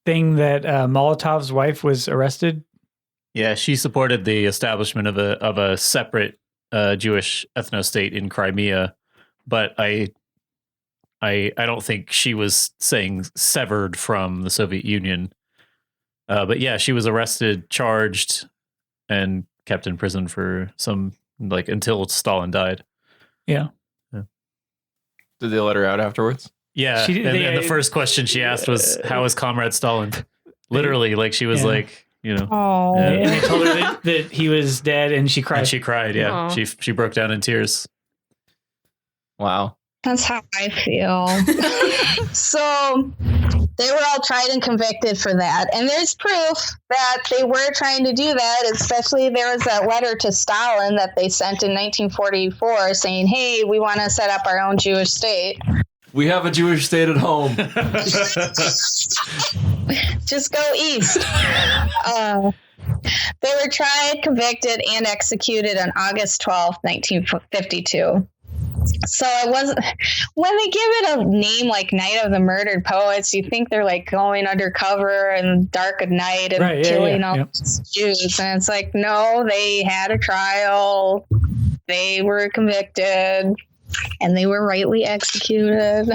thing that Molotov's wife was arrested?
Yeah, she supported the establishment of a separate Jewish ethno-state in Crimea, but I don't think she was saying severed from the Soviet Union. But yeah, she was arrested, charged, and kept in prison for until Stalin died.
Yeah.
Did they let her out afterwards?
Yeah. And the first question she asked was, how is Comrade Stalin? Literally, she was like, you know.
Oh,
Yeah.
And they told her that he was dead, and she cried.
And she cried. Yeah,
Aw.
she broke down in tears.
Wow.
that's how I feel. So they were all tried and convicted for that. And there's proof that they were trying to do that, especially there was that letter to Stalin that they sent in 1944 saying, hey, we want to set up our own Jewish state.
We have a Jewish state at home.
Just go east. They were tried, convicted, and executed on August 12th, 1952. So it wasn't, when they give it a name like Night of the Murdered Poets, you think they're like going undercover and dark at night and killing all these Jews. And it's like, no, they had a trial. They were convicted and they were rightly executed.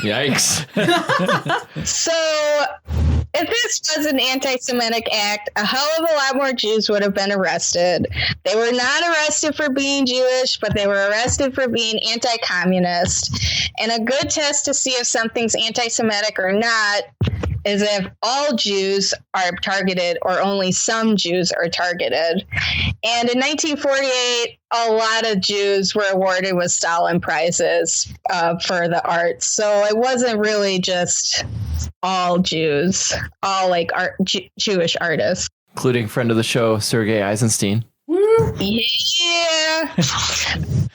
Yikes.
So if this was an anti-Semitic act, a hell of a lot more Jews would have been arrested. They were not arrested for being Jewish, but they were arrested for being anti-communist. And a good test to see if something's anti-Semitic or not is if all Jews are targeted or only some Jews are targeted. And in 1948, a lot of Jews were awarded with Stalin prizes for the arts. So it wasn't really just all Jews, all like Jewish artists.
Including friend of the show, Sergei Eisenstein.
Yeah.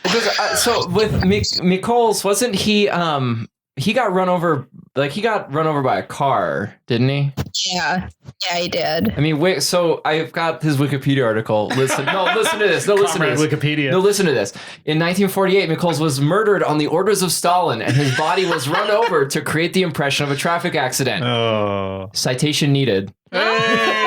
Because, so with Mikols, wasn't he got run over, like he got run over by a car, didn't he?
Yeah, he did.
I mean, wait, so I've got his Wikipedia article. Listen to this.
Comrade Wikipedia.
No, listen to this. In 1948, Mikols was murdered on the orders of Stalin, and his body was run over to create the impression of a traffic accident.
Oh.
Citation needed.
Hey!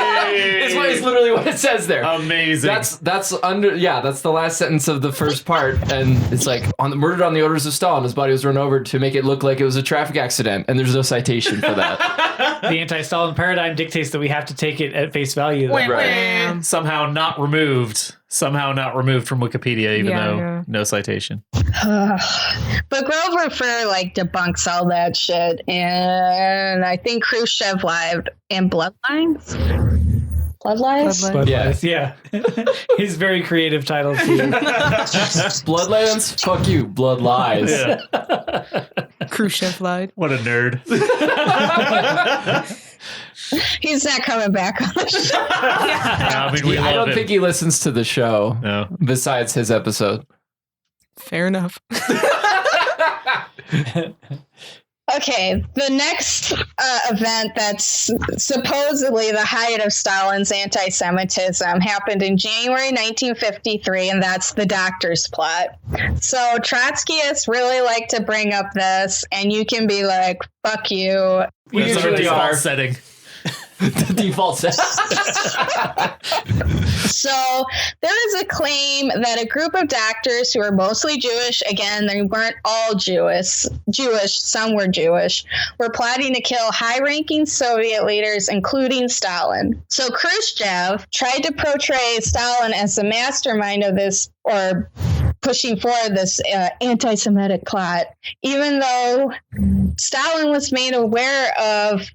It's literally what it says there.
Amazing.
That's the last sentence of the first part, and it's like murdered on the orders of Stalin. His body was run over to make it look like it was a traffic accident, and there's no citation for that.
The anti-Stalin paradigm dictates that we have to take it at face value. Though.
Right.
Somehow not removed from Wikipedia, even though no citation.
But Grover Fur like debunks all that shit, and I think Khrushchev lied and Bloodlines.
Bloodlines, yeah. He's very creative title too.
Bloodlands? Fuck you. Blood lies.
Yeah.
Khrushchev lied.
What a nerd.
He's not coming back on the show.
I mean,
I don't think he listens to the show.
No.
Besides his episode.
Fair enough.
Okay, the next event that's supposedly the height of Stalin's anti-Semitism happened in January 1953, and that's the doctor's plot. So Trotskyists really like to bring up this, and you can be like, fuck you.
We
That's our
usually
default
are.
setting.
The default set.
So there is a claim that a group of doctors who are mostly Jewish, again, they weren't all Jewish, some were Jewish, were plotting to kill high-ranking Soviet leaders, including Stalin. So Khrushchev tried to portray Stalin as the mastermind of this, or pushing forward this anti-Semitic plot, even though Stalin was made aware of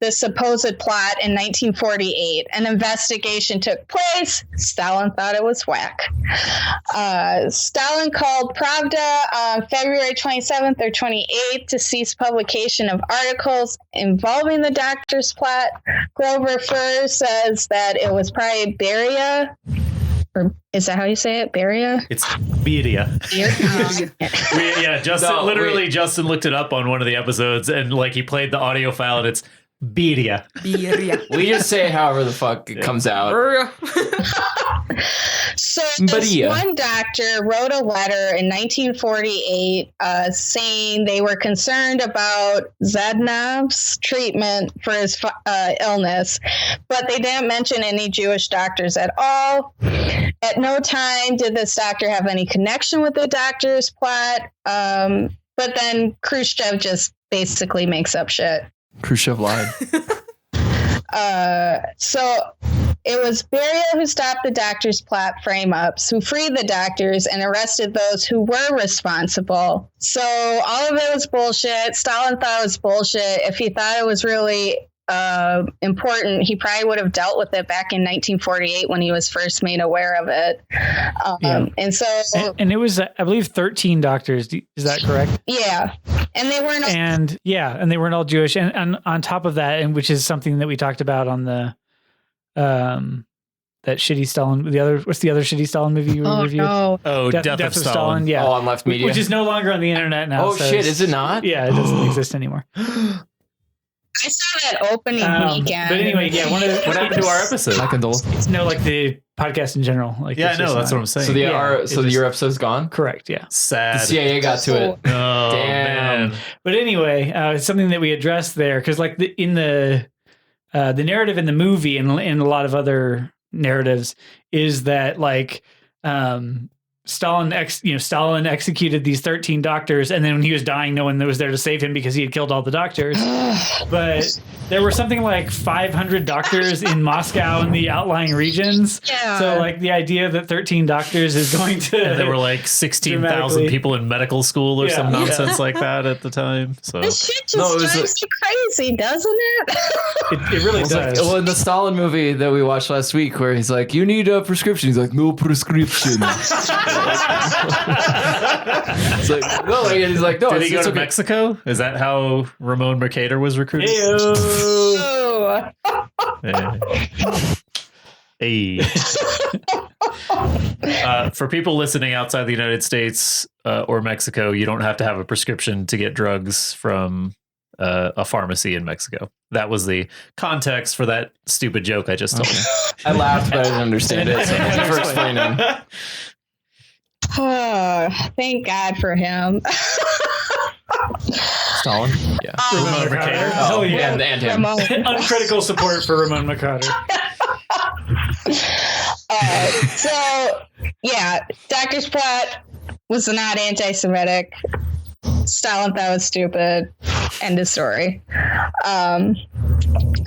the supposed plot in 1948. An investigation took place. Stalin thought it was whack. Stalin called Pravda on February 27th or 28th to cease publication of articles involving the doctor's plot. Grover Fur says that it was probably Beria. Or is that how you say it? Beria?
It's Beria. Justin looked it up on one of the episodes, and like he played the audio file, and it's Beria.
We just say it however the fuck it comes out.
So this one doctor wrote a letter in 1948 saying they were concerned about Zadnav's treatment for his illness, but they didn't mention any Jewish doctors at all. At no time did this doctor have any connection with the doctor's plot, but then Khrushchev just basically makes up shit.
Khrushchev lied.
So it was Beria who stopped the doctor's plot frame-ups, who freed the doctors and arrested those who were responsible. So all of it was bullshit. Stalin thought it was bullshit. If he thought it was really important, he probably would have dealt with it back in 1948 when he was first made aware of it. And so,
and it was, I believe, 13 doctors. Is that correct?
Yeah, and they weren't.
And they weren't all Jewish. And on top of that, and which is something that we talked about on the that shitty Stalin. What's the other shitty Stalin movie you reviewed?
No.
Death of Stalin.
Yeah,
on Left Media,
which is no longer on the internet now.
Oh shit, is it not?
Yeah, it doesn't exist anymore.
I saw that opening weekend.
But anyway,
what happened to our episode?
I condole.
No, like the podcast in general. Like,
Yeah, I know. That's what I'm saying.
So your episode's gone.
correct. Yeah.
Sad.
The CIA got to it.
Oh,
Damn.
man.
But anyway, it's something that we addressed there because, like, in the narrative in the movie and in a lot of other narratives is that like Stalin executed these 13 doctors, and then when he was dying, no one was there to save him because he had killed all the doctors. But there were something like 500 doctors in Moscow and the outlying regions.
Yeah.
So like the idea that 13 doctors is going to
And there were like 16,000
dramatically-
people in medical school or some
Yeah.
nonsense like that at the time. So
This shit just drives you crazy, doesn't it?
it really
It's like,
does.
well, in the Stalin movie that we watched last week, where he's like, "You need a prescription." He's like, "No prescription." It's like, no, and he's like, "No."
did he go
it's
to
okay.
Mexico? Is that how Ramon Mercader was recruited?
Ew.
Yeah. Hey. For people listening outside the United States or Mexico, you don't have to have a prescription to get drugs from a pharmacy in Mexico. That was the context for that stupid joke I just told.
I laughed, but I didn't understand it. So thank you for explaining.
Oh, thank God for him.
Stalin? Yeah.
Ramon Mercader.
Oh, yeah.
And him.
Ramon.
Uncritical support for Ramon Mercader.
So, yeah, Dr. Sprat was not anti-Semitic. Stalin thought it was stupid. End of story.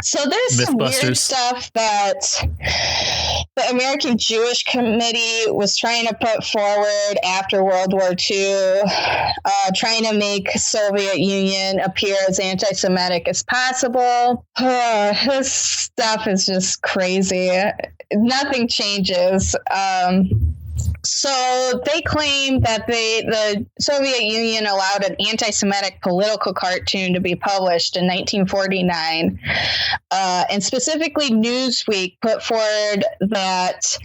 So there's some weird
Mythbusters.
stuff that the American Jewish Committee was trying to put forward after World War II, trying to make Soviet Union appear as anti-Semitic as possible. This stuff is just crazy. Nothing changes. So they claim that the Soviet Union allowed an anti-Semitic political cartoon to be published in 1949. And specifically Newsweek put forward that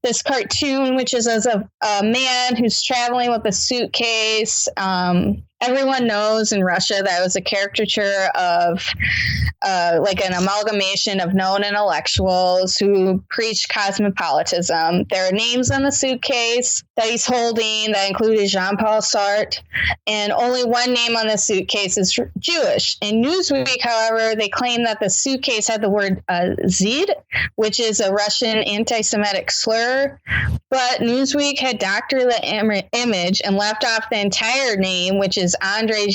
this cartoon, which is as a man who's traveling with a suitcase, everyone knows in Russia that was a caricature of like an amalgamation of known intellectuals who preached cosmopolitanism. There are names on the suitcase that he's holding that included Jean-Paul Sartre, and only one name on the suitcase is Jewish. In Newsweek, however, they claim that the suitcase had the word Zid, which is a Russian anti-Semitic slur, but Newsweek had doctored the image and left off the entire name, which is André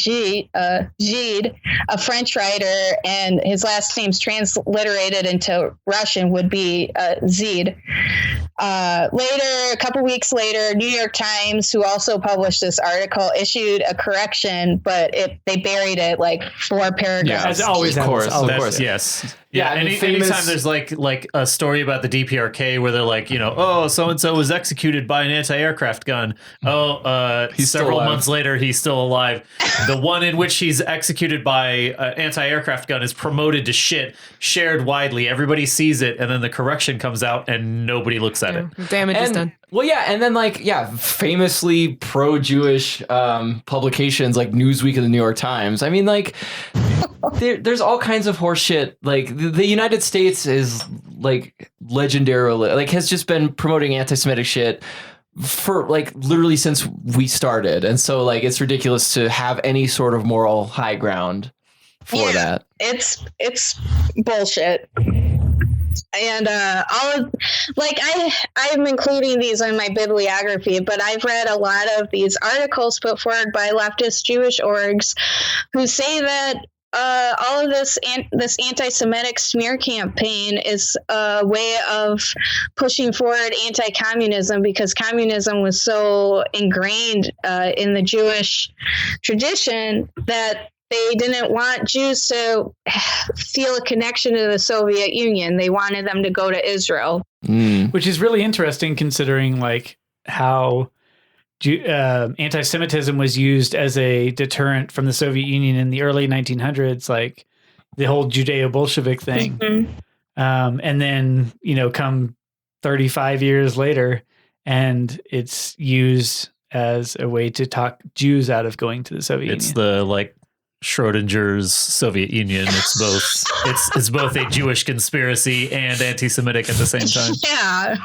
Gide, a French writer, and his last name's transliterated into Russian would be Zid. Later, a couple weeks later, New York Times, who also published this article, issued a correction, but they buried it like 4 paragraphs.
As always
Of course,
happens.
of
That's,
course.
yes.
Yeah,
Yeah,
and
anytime there's like a story about the DPRK where they're like, oh, so and so was executed by an anti-aircraft gun. Oh,
He's still
several
alive.
months later he's still alive. The one in which he's executed by an anti-aircraft gun is promoted to shit, shared widely. Everybody sees it, and then the correction comes out, and nobody looks at it.
Damage is done.
Well, yeah, and then famously pro-Jewish publications like Newsweek and the New York Times. I mean, like, there's all kinds of horse shit. Like, the United States is like legendarily, like, has just been promoting anti-Semitic shit for like literally since we started, and so like it's ridiculous to have any sort of moral high ground for that.
It's bullshit. And all of I'm including these in my bibliography, but I've read a lot of these articles put forward by leftist Jewish orgs who say that all of this anti-Semitic smear campaign is a way of pushing forward anti-communism because communism was so ingrained in the Jewish tradition that they didn't want Jews to feel a connection to the Soviet Union. They wanted them to go to Israel.
Which is really interesting considering like how anti-Semitism was used as a deterrent from the Soviet Union in the early 1900s, like the whole Judeo-Bolshevik thing.
Mm-hmm.
And then, come 35 years later, and it's used as a way to talk Jews out of going to the Soviet
It's
Union.
the like Schrodinger's Soviet Union. It's both a Jewish conspiracy and anti-Semitic at the same time.
Yeah.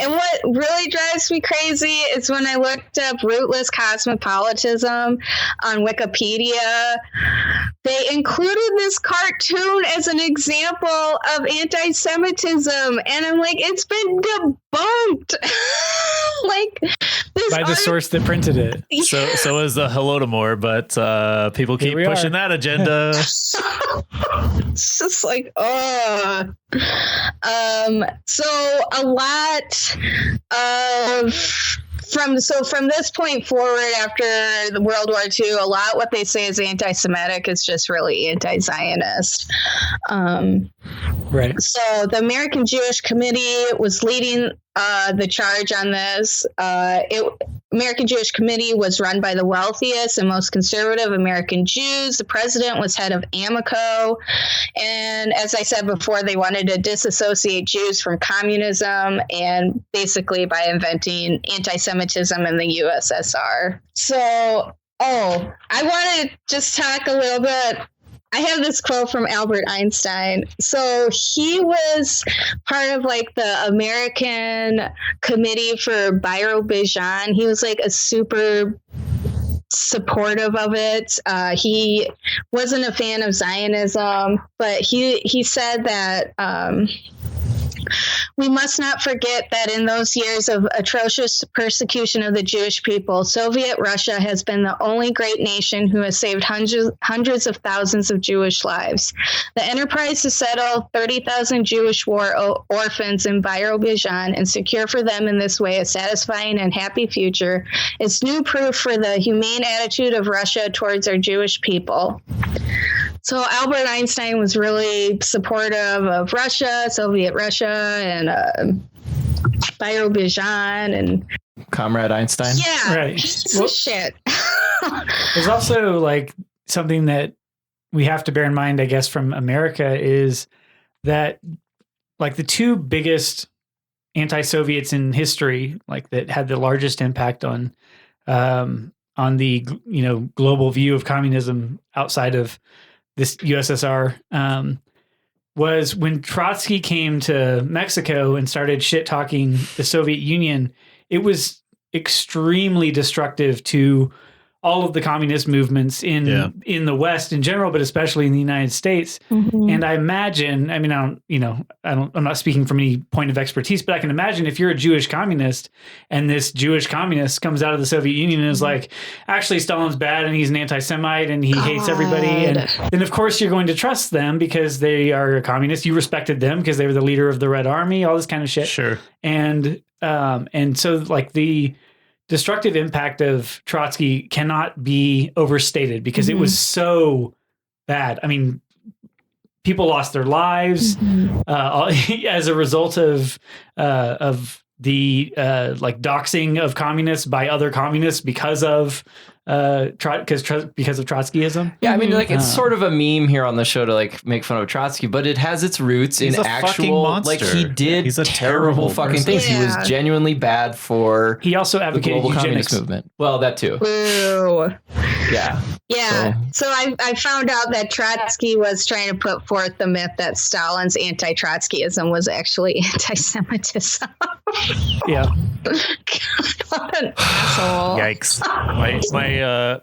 And what really drives me crazy is when I looked up rootless cosmopolitanism on Wikipedia, they included this cartoon as an example of anti-Semitism. And I'm like, it's been debunked. Like this
By the source that printed it.
So is the Holodomor, but people keep pushing that agenda.
It's just like, so a lot of from this point forward after the World War II, a lot what they say is anti-Semitic is just really anti-Zionist.
Right.
So the American Jewish Committee was leading the charge on this. American Jewish Committee was run by the wealthiest and most conservative American Jews. The president was head of AMICO. And as I said before, they wanted to disassociate Jews from communism and basically by inventing anti-Semitism in the USSR. So, I want to just talk a little bit. I have this quote from Albert Einstein. So he was part of like the American Committee for Birobijan. He was like a super supportive of it. He wasn't a fan of Zionism, but he said that we must not forget that in those years of atrocious persecution of the Jewish people, Soviet Russia has been the only great nation who has saved hundreds of thousands of Jewish lives. The enterprise to settle 30,000 Jewish war orphans in Birobijan and secure for them in this way a satisfying and happy future is new proof for the humane attitude of Russia towards our Jewish people. So Albert Einstein was really supportive of Russia, Soviet Russia, and Birobijan, and
Comrade Einstein.
yeah,
Right.
Well, shit.
There's also like something that we have to bear in mind, I guess, from America is that like the two biggest anti-Soviets in history, like that had the largest impact on the global view of communism outside of this USSR, was when Trotsky came to Mexico and started shit talking the Soviet Union. It was extremely destructive to all of the communist movements in the West in general, but especially in the United States.
Mm-hmm.
And I imagine, I'm not speaking from any point of expertise, but I can imagine if you're a Jewish communist and this Jewish communist comes out of the Soviet Union and is like, actually Stalin's bad and he's an anti-Semite and he hates everybody. And then of course you're going to trust them because they are a communist. You respected them because they were the leader of the Red Army, all this kind of shit.
Sure.
And so like the destructive impact of Trotsky cannot be overstated because it was so bad. I mean, people lost their lives as a result of the like doxing of communists by other communists because of Trotskyism.
Yeah, I mean, like it's sort of a meme here on the show to like make fun of Trotsky, but it has its roots in
a fucking
actual
monster.
like he did
He's a
terrible fucking
person.
things. He
Yeah.
was genuinely bad for
He also
the
advocated
global
eugenics.
communist movement. Well, that too.
Boo.
Yeah.
Yeah. So I found out that Trotsky was trying to put forth the myth that Stalin's anti-Trotskyism was actually anti-Semitism.
Yeah.
What an asshole.
Yikes.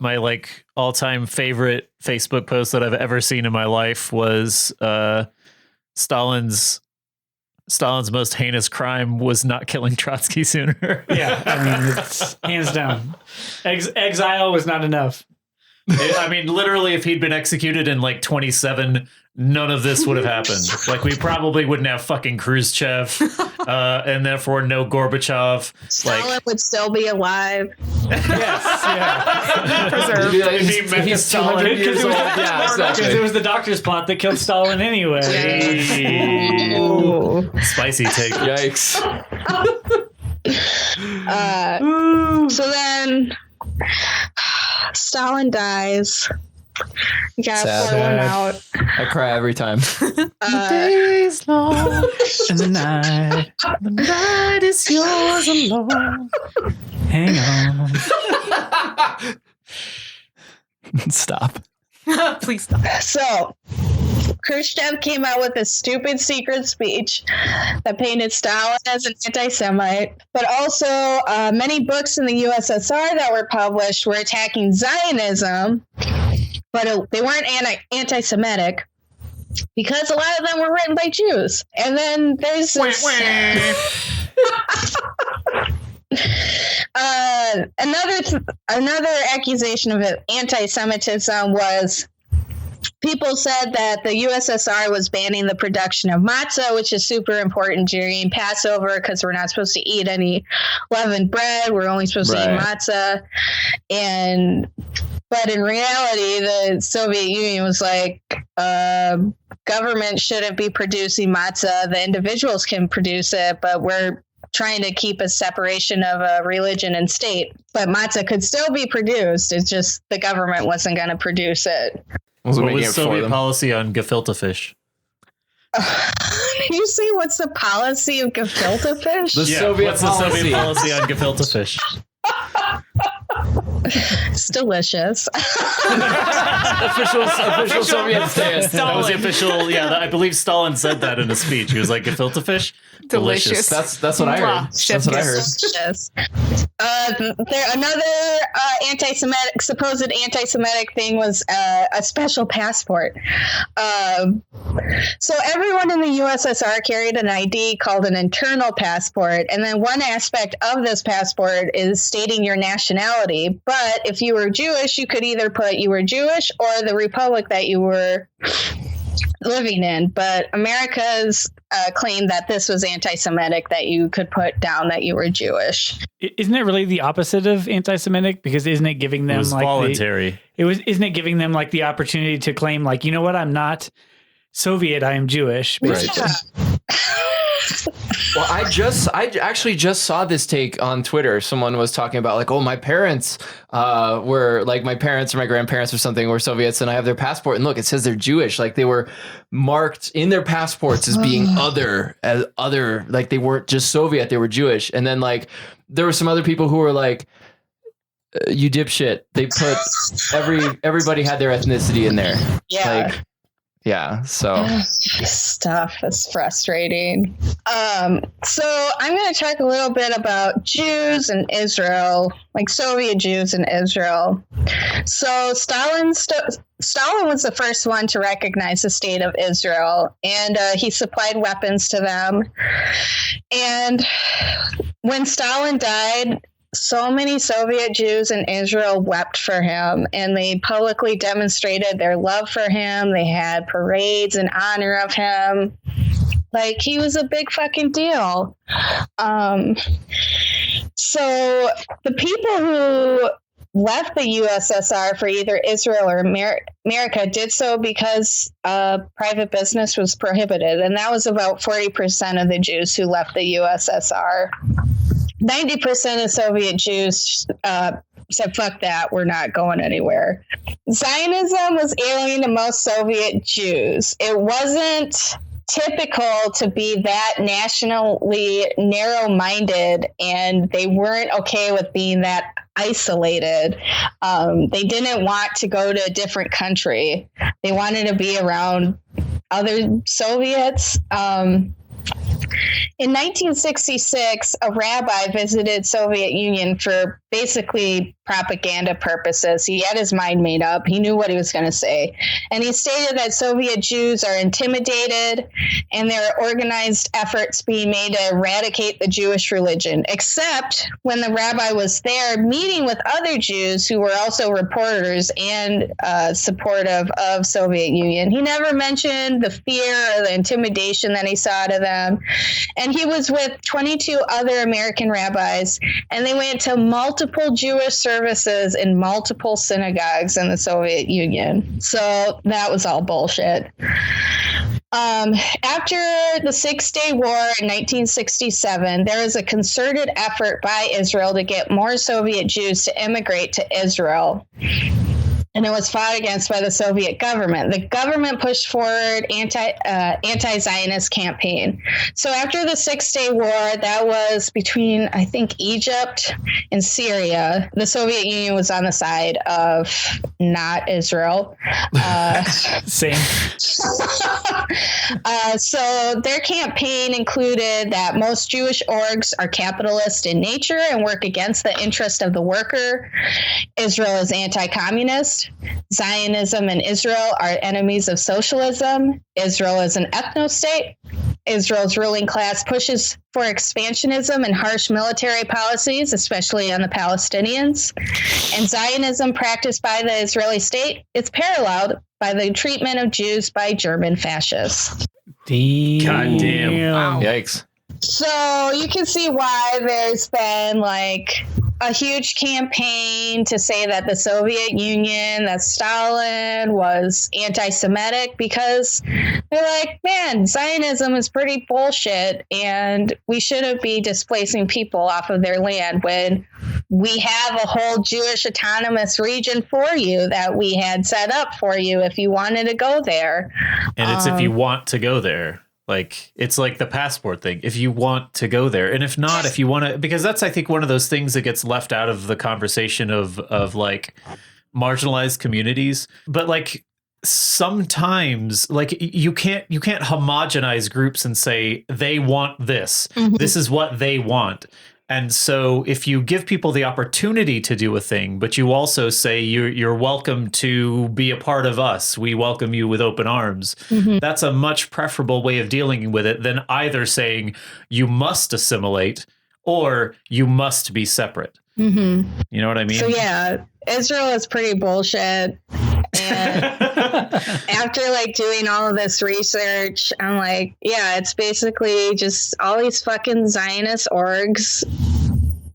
My like all-time favorite Facebook post that I've ever seen in my life was Stalin's most heinous crime was not killing Trotsky sooner.
Yeah. I mean, it's hands down. Exile was not enough.
I mean, literally, if he'd been executed in like 27 none of this would have happened. Like, we probably wouldn't have fucking Khrushchev, and therefore no Gorbachev.
Stalin would still be alive.
Yes, yeah.
Preserved.
He's 200 years old. Yeah, exactly.
Because it was the doctor's plot that killed Stalin anyway.
Ooh.
Spicy take.
Yikes.
So then Stalin dies. You gotta
Sad.
pour one out.
I cry every time.
Days long and the night is yours alone.
Hang on.
Stop.
Please stop.
So Khrushchev came out with a stupid secret speech that painted Stalin as an anti-Semite, but also many books in the USSR that were published were attacking Zionism, but they weren't anti-Semitic because a lot of them were written by Jews. And then there's this, another accusation of anti-Semitism was people said that the USSR was banning the production of matzah, which is super important during Passover because we're not supposed to eat any leavened bread. We're only supposed to eat matzah. But in reality, the Soviet Union was like, government shouldn't be producing matzah. The individuals can produce it, but we're trying to keep a separation of religion and state. But matzah could still be produced. It's just the government wasn't going to produce it.
What was Soviet policy on gefilte fish?
Did you say what's the policy of gefilte fish?
The Soviet policy on gefilte fish?
It's delicious.
official Soviet stance.
That was the official. Yeah, I believe Stalin said that in a speech. He was like, gefilte fish, delicious.
That's what I heard. That's what I heard.
Delicious. Another supposed anti-Semitic thing was a special passport. So everyone in the USSR carried an ID called an internal passport, and then one aspect of this passport is stating your nationality. But if you were Jewish, you could either put you were Jewish or the republic that you were living in. But America's claimed that this was anti-Semitic, that you could put down that you were Jewish.
Isn't it really the opposite of anti-Semitic? Because isn't it giving them
voluntary?
Isn't it giving them like the opportunity to claim like, you know what, I'm not Soviet, I am Jewish.
Right. Well, I actually just saw this take on Twitter. Someone was talking about like, oh, my parents were like, my parents or my grandparents or something were Soviets, and I have their passport, and look, it says they're Jewish. Like, they were marked in their passports as being other, like they weren't just Soviet, they were Jewish. And then like there were some other people who were like, you dipshit. They put everybody had their ethnicity in there.
Yeah.
Like, yeah, so
stuff is frustrating. So I'm going to talk a little bit about Jews and Israel, like Soviet Jews in Israel. So Stalin was the first one to recognize the state of Israel, and he supplied weapons to them. And when Stalin died, so many Soviet Jews in Israel wept for him, and they publicly demonstrated their love for him. They had parades in honor of him. Like, he was a big fucking deal. So the people who left the USSR for either Israel or America did so because private business was prohibited, and that was about 40% of the Jews who left the USSR. 90% of Soviet Jews said, fuck that, we're not going anywhere. Zionism was alien to most Soviet Jews. It wasn't typical to be that nationally narrow-minded, and they weren't okay with being that isolated. They didn't want to go to a different country. They wanted to be around other Soviets. In 1966, a rabbi visited Soviet Union for basically propaganda purposes. He had his mind made up. He knew what he was going to say. And he stated that Soviet Jews are intimidated and there are organized efforts being made to eradicate the Jewish religion, except when the rabbi was there meeting with other Jews who were also reporters and supportive of Soviet Union. He never mentioned the fear or the intimidation that he saw to them. And he was with 22 other American rabbis, and they went to multiple Jewish services in multiple synagogues in the Soviet Union. So that was all bullshit. After the Six-Day War in 1967, there was a concerted effort by Israel to get more Soviet Jews to immigrate to Israel. And it was fought against by the Soviet government. The government pushed forward anti-Zionist campaign. So after the Six-Day War, that was between, I think, Egypt and Syria. The Soviet Union was on the side of not Israel.
Same.
So their campaign included that most Jewish orgs are capitalist in nature and work against the interest of the worker. Israel is anti-communist. Zionism and Israel are enemies of socialism. Israel is an ethno-state. Israel's ruling class pushes for expansionism and harsh military policies, especially on the Palestinians. And Zionism practiced by the Israeli state is paralleled by the treatment of Jews by German fascists.
God damn.
Wow. Yikes.
So you can see why there's been like a huge campaign to say that the Soviet Union, that Stalin was anti-Semitic, because they're like, man, Zionism is pretty bullshit and we shouldn't be displacing people off of their land when we have a whole Jewish autonomous region for you that we had set up for you if you wanted to go there.
And it's if you want to go there. Like, it's like the passport thing. If you want to go there, and if not, if you want to, because that's, I think, one of those things that gets left out of the conversation of like marginalized communities. But like sometimes, like you can't homogenize groups and say they want this. Mm-hmm. This is what they want. And so if you give people the opportunity to do a thing, but you also say you're welcome to be a part of us, we welcome you with open arms, mm-hmm. that's a much preferable way of dealing with it than either saying you must assimilate or you must be separate. Mm-hmm. You know what I mean?
So yeah, Israel is pretty bullshit. And after like doing all of this research, I'm like, yeah, it's basically just all these fucking Zionist orgs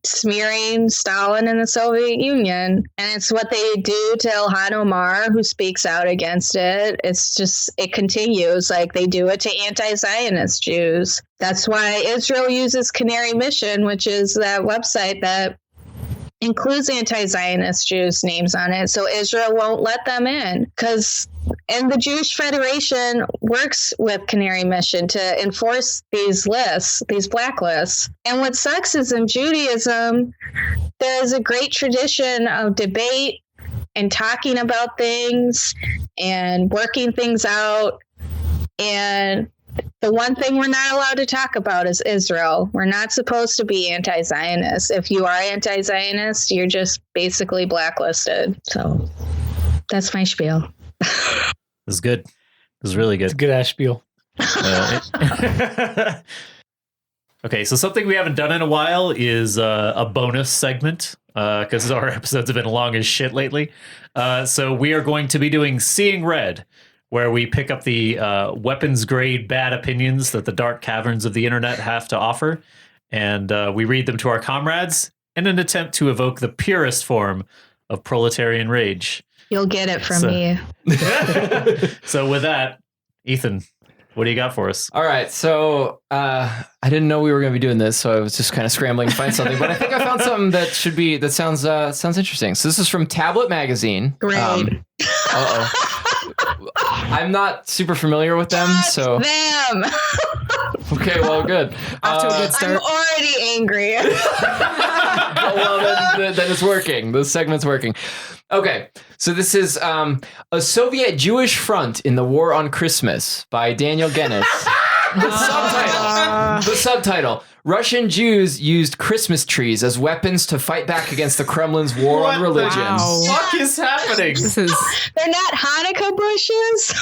smearing Stalin and the Soviet Union. And it's what they do to Ilhan Omar, who speaks out against it. It's just, it continues. Like they do it to anti-Zionist Jews. That's why Israel uses Canary Mission, which is that website that includes anti-Zionist Jews' names on it, so Israel won't let them in. And the Jewish Federation works with Canary Mission to enforce these lists, these blacklists. And what sucks is in Judaism, there is a great tradition of debate and talking about things and working things out. And the one thing we're not allowed to talk about is Israel. We're not supposed to be anti-Zionist. If you are anti-Zionist, you're just basically blacklisted. So that's my spiel.
It was good. It was really good.
It's a good ass spiel.
Okay, so something we haven't done in a while is a bonus segment because our episodes have been long as shit lately. So we are going to be doing Seeing Red, where we pick up the weapons-grade bad opinions that the dark caverns of the internet have to offer, and we read them to our comrades in an attempt to evoke the purest form of proletarian rage.
You'll get it from me.
So with that, Ethan, what do you got for us?
All right, so I didn't know we were going to be doing this, so I was just kind of scrambling to find something, but I think I found something that sounds interesting. So this is from Tablet Magazine.
Great.
I'm not super familiar with them, so
them.
Okay, well, good.
Off to a good start.
I'm already angry.
Well, then it's working. The segment's working. Okay, so this is A Soviet Jewish Front in the War on Christmas by Daniel Guinness. The subtitle, Russian Jews used Christmas trees as weapons to fight back against the Kremlin's war on religion.
Wow.
What is happening?
This is
They're not Hanukkah bushes.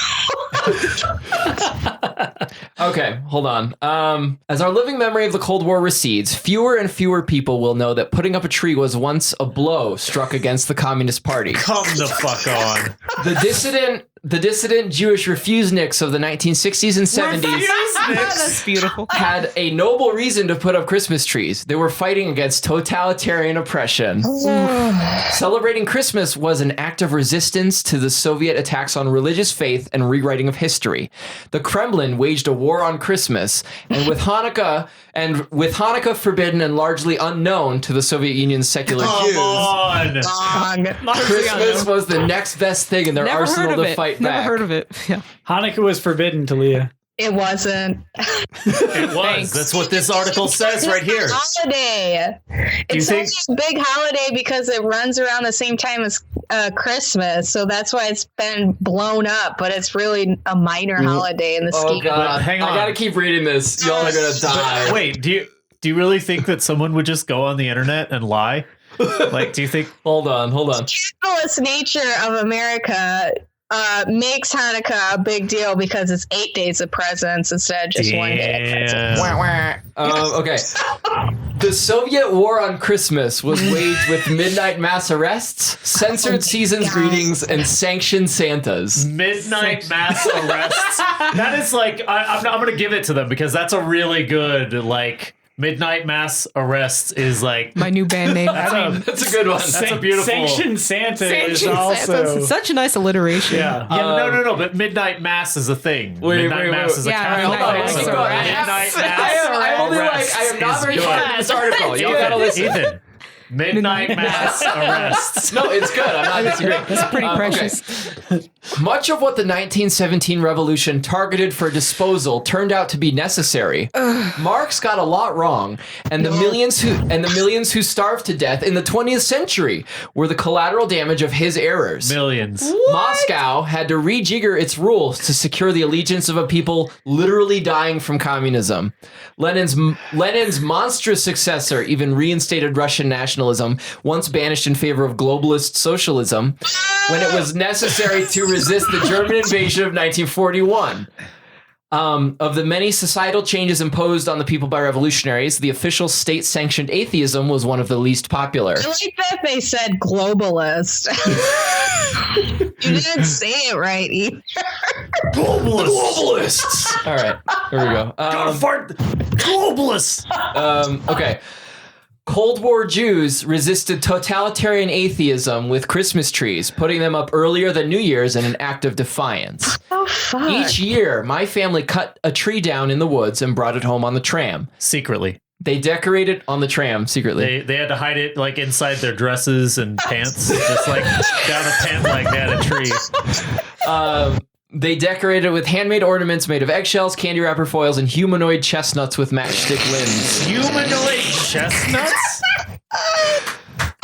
Okay, hold on. As our living memory of the Cold War recedes, fewer and fewer people will know that putting up a tree was once a blow struck against the Communist Party.
Come the fuck on.
The dissident Jewish refuseniks of the 1960s and 70s
that's beautiful.
had a noble reason to put up Christmas trees. They were fighting against totalitarian oppression. Celebrating Christmas was an act of resistance to the Soviet attacks on religious faith and rewriting of history. The Kremlin waged a war on Christmas, and with Hanukkah forbidden and largely unknown to the Soviet Union's secular Jews, Christmas was the next best thing in their arsenal to fight back.
Never heard of it. Yeah.
Hanukkah was forbidden, Talia.
It wasn't.
It was. That's what this article says right here.
Holiday. It's only a big holiday because it runs around the same time as Christmas, so that's why it's been blown up. But it's really a minor holiday in the scheme.
Oh God!
But hang on.
I gotta keep reading this. Y'all are gonna die.
Wait, do you really think that someone would just go on the internet and lie? Like, do you think?
Hold on.
The capitalist nature of America makes Hanukkah a big deal because it's 8 days of presents instead of just 1 day of presents.
Okay. The Soviet war on Christmas was waged with midnight mass arrests, censored season's greetings, and sanctioned Santas.
Midnight mass arrests. That is like, I'm going to give it to them because that's a really good, like, midnight mass arrests is like
My new band name.
That's a good one.
That's a beautiful.
Sanctioned Santa is
Sanctioned
also.
Santa's such a nice alliteration.
Yeah.
No. But midnight mass is a thing. Midnight mass is a
Yeah,
Catholic
right,
thing.
right,
So
right.
midnight
I
mass
am not very
is
fond
good.
of this article. You gotta listen.
Ethan. Midnight mass arrests.
No, it's good. I'm not disagreeing.
It's pretty precious.
Much of what the 1917 revolution targeted for disposal turned out to be necessary. Marx got a lot wrong, and the millions who starved to death in the 20th century were the collateral damage of his errors.
Millions.
Moscow had to rejigger its rules to secure the allegiance of a people literally dying from communism. Lenin's monstrous successor even reinstated Russian nationalism, once banished in favor of globalist socialism, when it was necessary to resist the German invasion of 1941. Of the many societal changes imposed on the people by revolutionaries, the official state-sanctioned atheism was one of the least popular.
I like that they said globalist. You didn't say it right either.
Globalists! All right, here we go.
Globalists.
Okay. Cold War Jews resisted totalitarian atheism with Christmas trees, putting them up earlier than New Year's in an act of defiance.
Oh, fuck.
Each year, my family cut a tree down in the woods and brought it home on the tram.
Secretly.
They decorated on the tram secretly.
They had to hide it like inside their dresses and pants, just like down a pant leg they had a tree.
They decorated with handmade ornaments made of eggshells, candy wrapper foils, and humanoid chestnuts with matchstick limbs.
Humanoid chestnuts?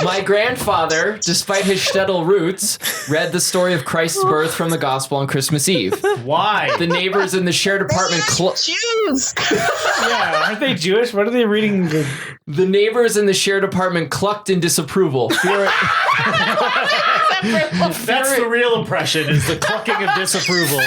My grandfather, despite his shtetl roots, read the story of Christ's birth from the gospel on Christmas Eve.
Why?
The neighbors in the shared apartment
Jews.
Yeah, aren't they Jewish? What are they reading?
The neighbors in the shared apartment clucked in disapproval.
That's the real impression, is the clucking of disapproval.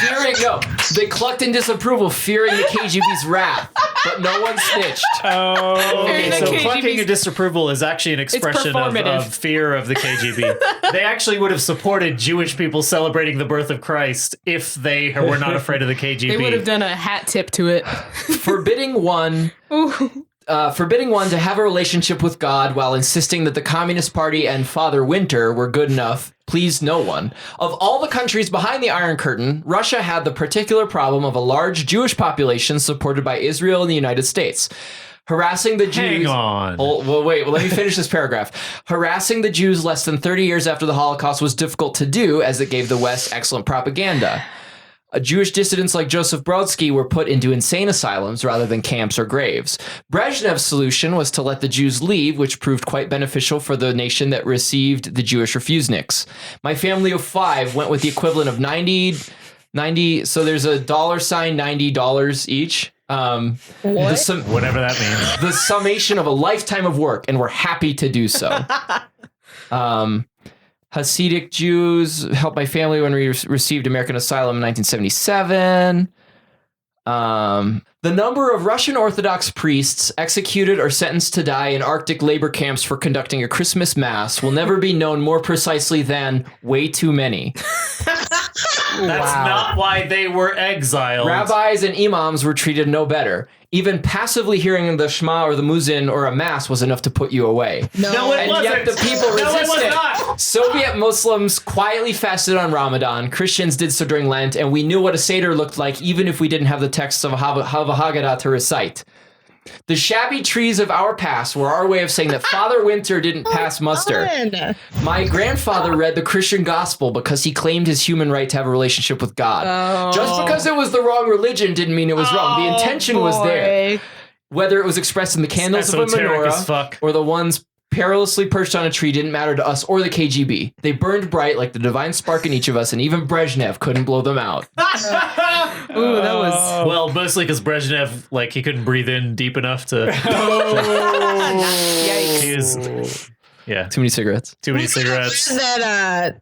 They clucked in disapproval, fearing the KGB's wrath, but no one snitched.
Oh, okay.
The
So
KGB's
clucking of disapproval is actually an expression of fear of the KGB. They actually would have supported Jewish people celebrating the birth of Christ if they were not afraid of the KGB.
They would have done a hat tip to it.
Forbidding one to have a relationship with God while insisting that the Communist Party and Father Winter were good enough pleased no one. Of all the countries behind the Iron Curtain, Russia had the particular problem of a large Jewish population supported by Israel and the United States. Harassing the Jews...
Hang on.
Let me finish this paragraph. Harassing the Jews less than 30 years after the Holocaust was difficult to do, as it gave the West excellent propaganda. Jewish dissidents like Joseph Brodsky were put into insane asylums rather than camps or graves. Brezhnev's solution was to let the Jews leave, which proved quite beneficial for the nation that received the Jewish refuseniks. My family of 5 went with the equivalent of 90 $90. So there's a $sign, $90 each.
Whatever that means.
The summation of a lifetime of work, and we're happy to do so. Hasidic Jews helped my family when we received American asylum in 1977. The number of Russian Orthodox priests executed or sentenced to die in Arctic labor camps for conducting a Christmas mass will never be known more precisely than way too many.
That's not why they were exiled.
Rabbis and imams were treated no better. Even passively hearing the Shema or the Muezzin or a mass was enough to put you away.
No, it
and
wasn't.
Yet the people resisted.
No, it was not.
Soviet Muslims quietly fasted on Ramadan. Christians did so during Lent, and we knew what a Seder looked like even if we didn't have the texts of Haggadah to recite. The shabby trees of our past were our way of saying that Father Winter didn't pass muster. My grandfather read the Christian gospel because he claimed his human right to have a relationship with God. Just because it was the wrong religion didn't mean it was wrong. The intention was there. Whether it was expressed in the candles of a menorah or the ones perilously perched on a tree didn't matter to us or the KGB. They burned bright like the divine spark in each of us, and even Brezhnev couldn't blow them out.
Ooh, that was...
Well, mostly because Brezhnev, like, he couldn't breathe in deep enough to...
Yikes.
Yeah.
Too many cigarettes.
Too many cigarettes.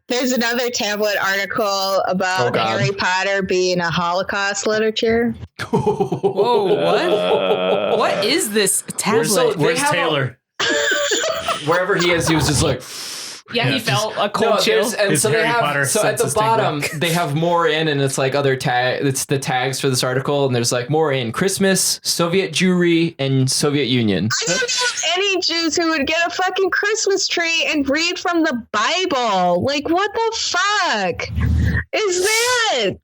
There's another tablet article about Harry Potter being a Holocaust literature.
Whoa, what? What is this tablet?
Where's Taylor?
Wherever he is, he was just like...
Yeah, he felt a cold chill.
And so they have, so at the bottom, they have more in, and it's like other it's the tags for this article, and there's like more in Christmas, Soviet Jewry, and Soviet Union.
I don't know any Jews who would get a fucking Christmas tree and read from the Bible. Like, what the fuck is that?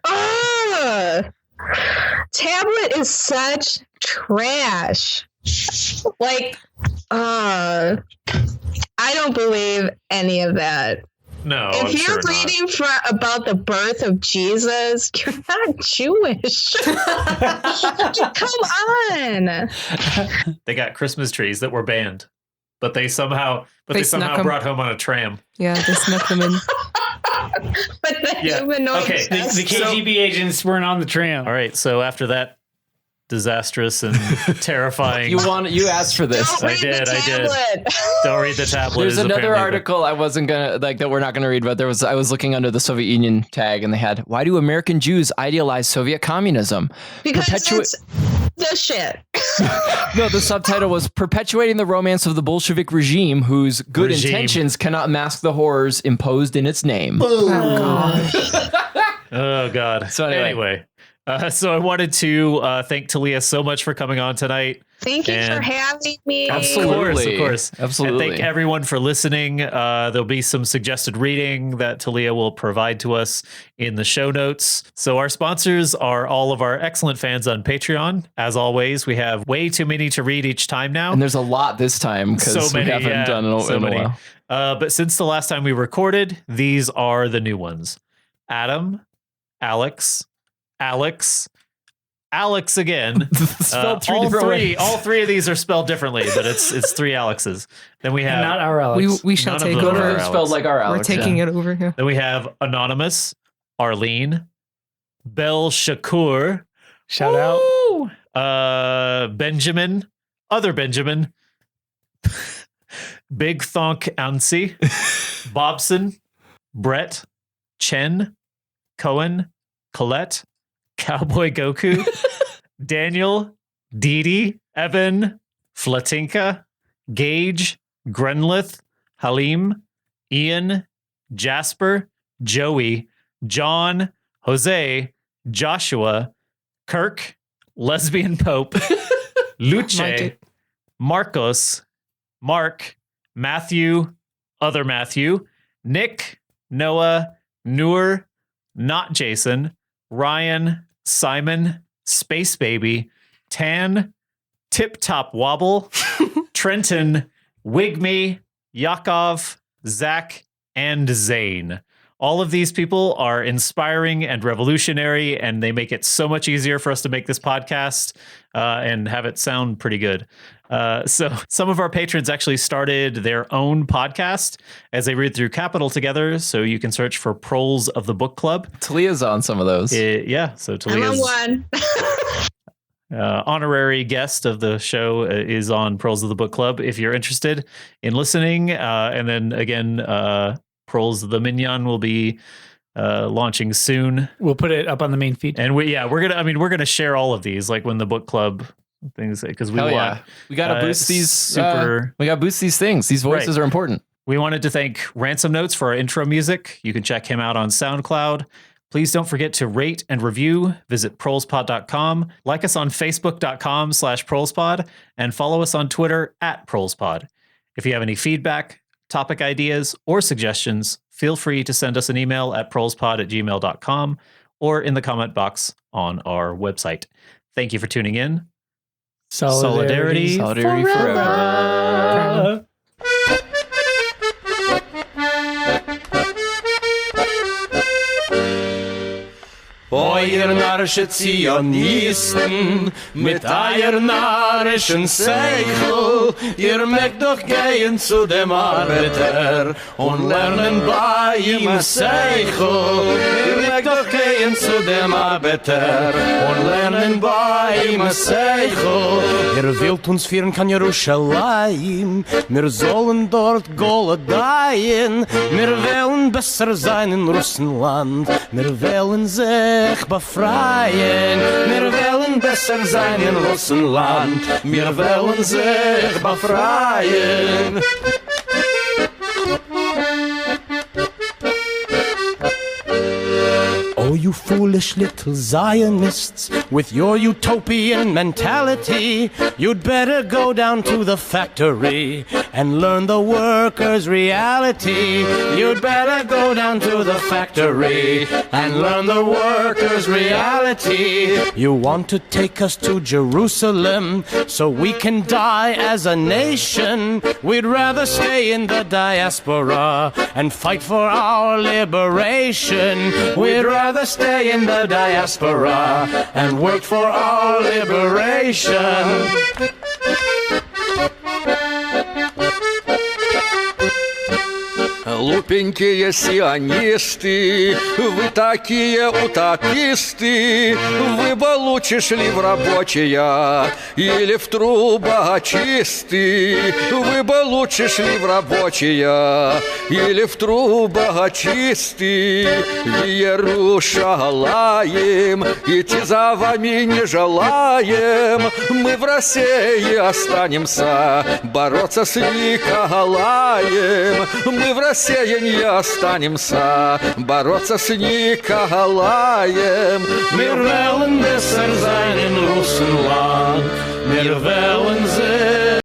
Ugh. Tablet is such trash. Like, I don't believe any of that.
No,
if you're reading about the birth of Jesus, you're not Jewish. Come on.
They got Christmas trees that were banned, but they somehow brought home on a tram.
Yeah, they snuck them in.
But the humanoid.
Okay, the KGB agents weren't on the tram.
All right, so after that disastrous and terrifying.
You asked for this.
I did. Don't read the tablet.
There's another article I wasn't gonna that we're not gonna read, but I was looking under the Soviet Union tag, and they had, why do American Jews idealize Soviet communism?
Because it's the shit.
No, the subtitle was perpetuating the romance of the Bolshevik regime, whose good intentions cannot mask the horrors imposed in its name.
Oh God.
So anyway.
So I wanted to thank Talia so much for coming on tonight.
Thank you for having me.
Absolutely.
Of course.
Absolutely.
And thank everyone for listening. There'll be some suggested reading that Talia will provide to us in the show notes. So our sponsors are all of our excellent fans on Patreon. As always, we have way too many to read each time now.
And there's a lot this time because we haven't done it in a while.
But since the last time we recorded, these are the new ones. Adam, Alex again.
Spelled three different ways.
All three of these are spelled differently, but it's three Alexes. Then we have
and not our Alex.
We shall take over.
Spelled like our Alex.
We're taking it over here.
Then we have Anonymous, Arlene, Bel Shakur,
shout out,
Benjamin, other Benjamin, Big Thonk Ansi, Bobson, Brett, Chen, Cohen, Colette, Cowboy Goku, Daniel, Didi, Evan, Flatinka, Gage, Grenlith, Halim, Ian, Jasper, Joey, John, Jose, Joshua, Kirk, Lesbian Pope, Luce, Marcos, Mark, Matthew, other Matthew, Nick, Noah, Noor, not Jason, Ryan, Simon, Space Baby, Tan, Tip Top Wobble, Trenton, Wig Me, Yakov, Zach, and Zane. All of these people are inspiring and revolutionary, and they make it so much easier for us to make this podcast and have it sound pretty good. So some of our patrons actually started their own podcast as they read through Capital together. So you can search for Proles of the Book Club.
Talia's on some of those.
Yeah. So
I'm
Talia's
on one.
honorary guest of the show is on Proles of the Book Club. If you're interested in listening, and then again, Proles the Minion will be launching soon.
We'll put it up on the main feed.
And we're gonna share all of these, like when the book club things, because we
gotta boost these
super.
We gotta boost these things. These voices are important.
We wanted to thank Ransom Notes for our intro music. You can check him out on SoundCloud. Please don't forget to rate and review. Visit prolespod.com. Like us on facebook.com/prolespod and follow us on Twitter @prolespod. If you have any feedback, topic ideas, or suggestions, feel free to send us an email at prolespod@gmail.com or in the comment box on our website. Thank you for tuning in. Solidarity
forever.
O ihr narische Zionisten, mit eier narischen Seichel, ihr mögt doch gehen zu dem Arbeiter und lernen bei ihm Seichel. Ihr mögt doch gehen zu dem Arbeiter und lernen bei ihm Seichel. Ihr wollt uns führen kann Jerusalem, wir sollen dort Goldaien, wir wollen besser sein in Russland, wir wollen sich befreien. Wir wollen besser sein in Russland. Wir wollen sich befreien. Oh, you foolish little Zionists, with your utopian mentality, you'd better go down to the factory and learn the workers' reality. You'd better go down to the factory and learn the workers' reality. You want to take us to Jerusalem so we can die as a nation. We'd rather stay in the diaspora and fight for our liberation. We'd rather stay in the diaspora and work for our liberation.
Глупенькие сионисты, вы такие утописты, вы бы лучше шли в рабочие или в трубочисты, вы бы лучше шли в рабочие или в трубочисты. В Иерушалаим идти за вами не желаем, мы в России останемся бороться с Николаем, мы в России не останемся бороться с Николаем.
Wir wollen besser sein in Russland. Wir wollen sehr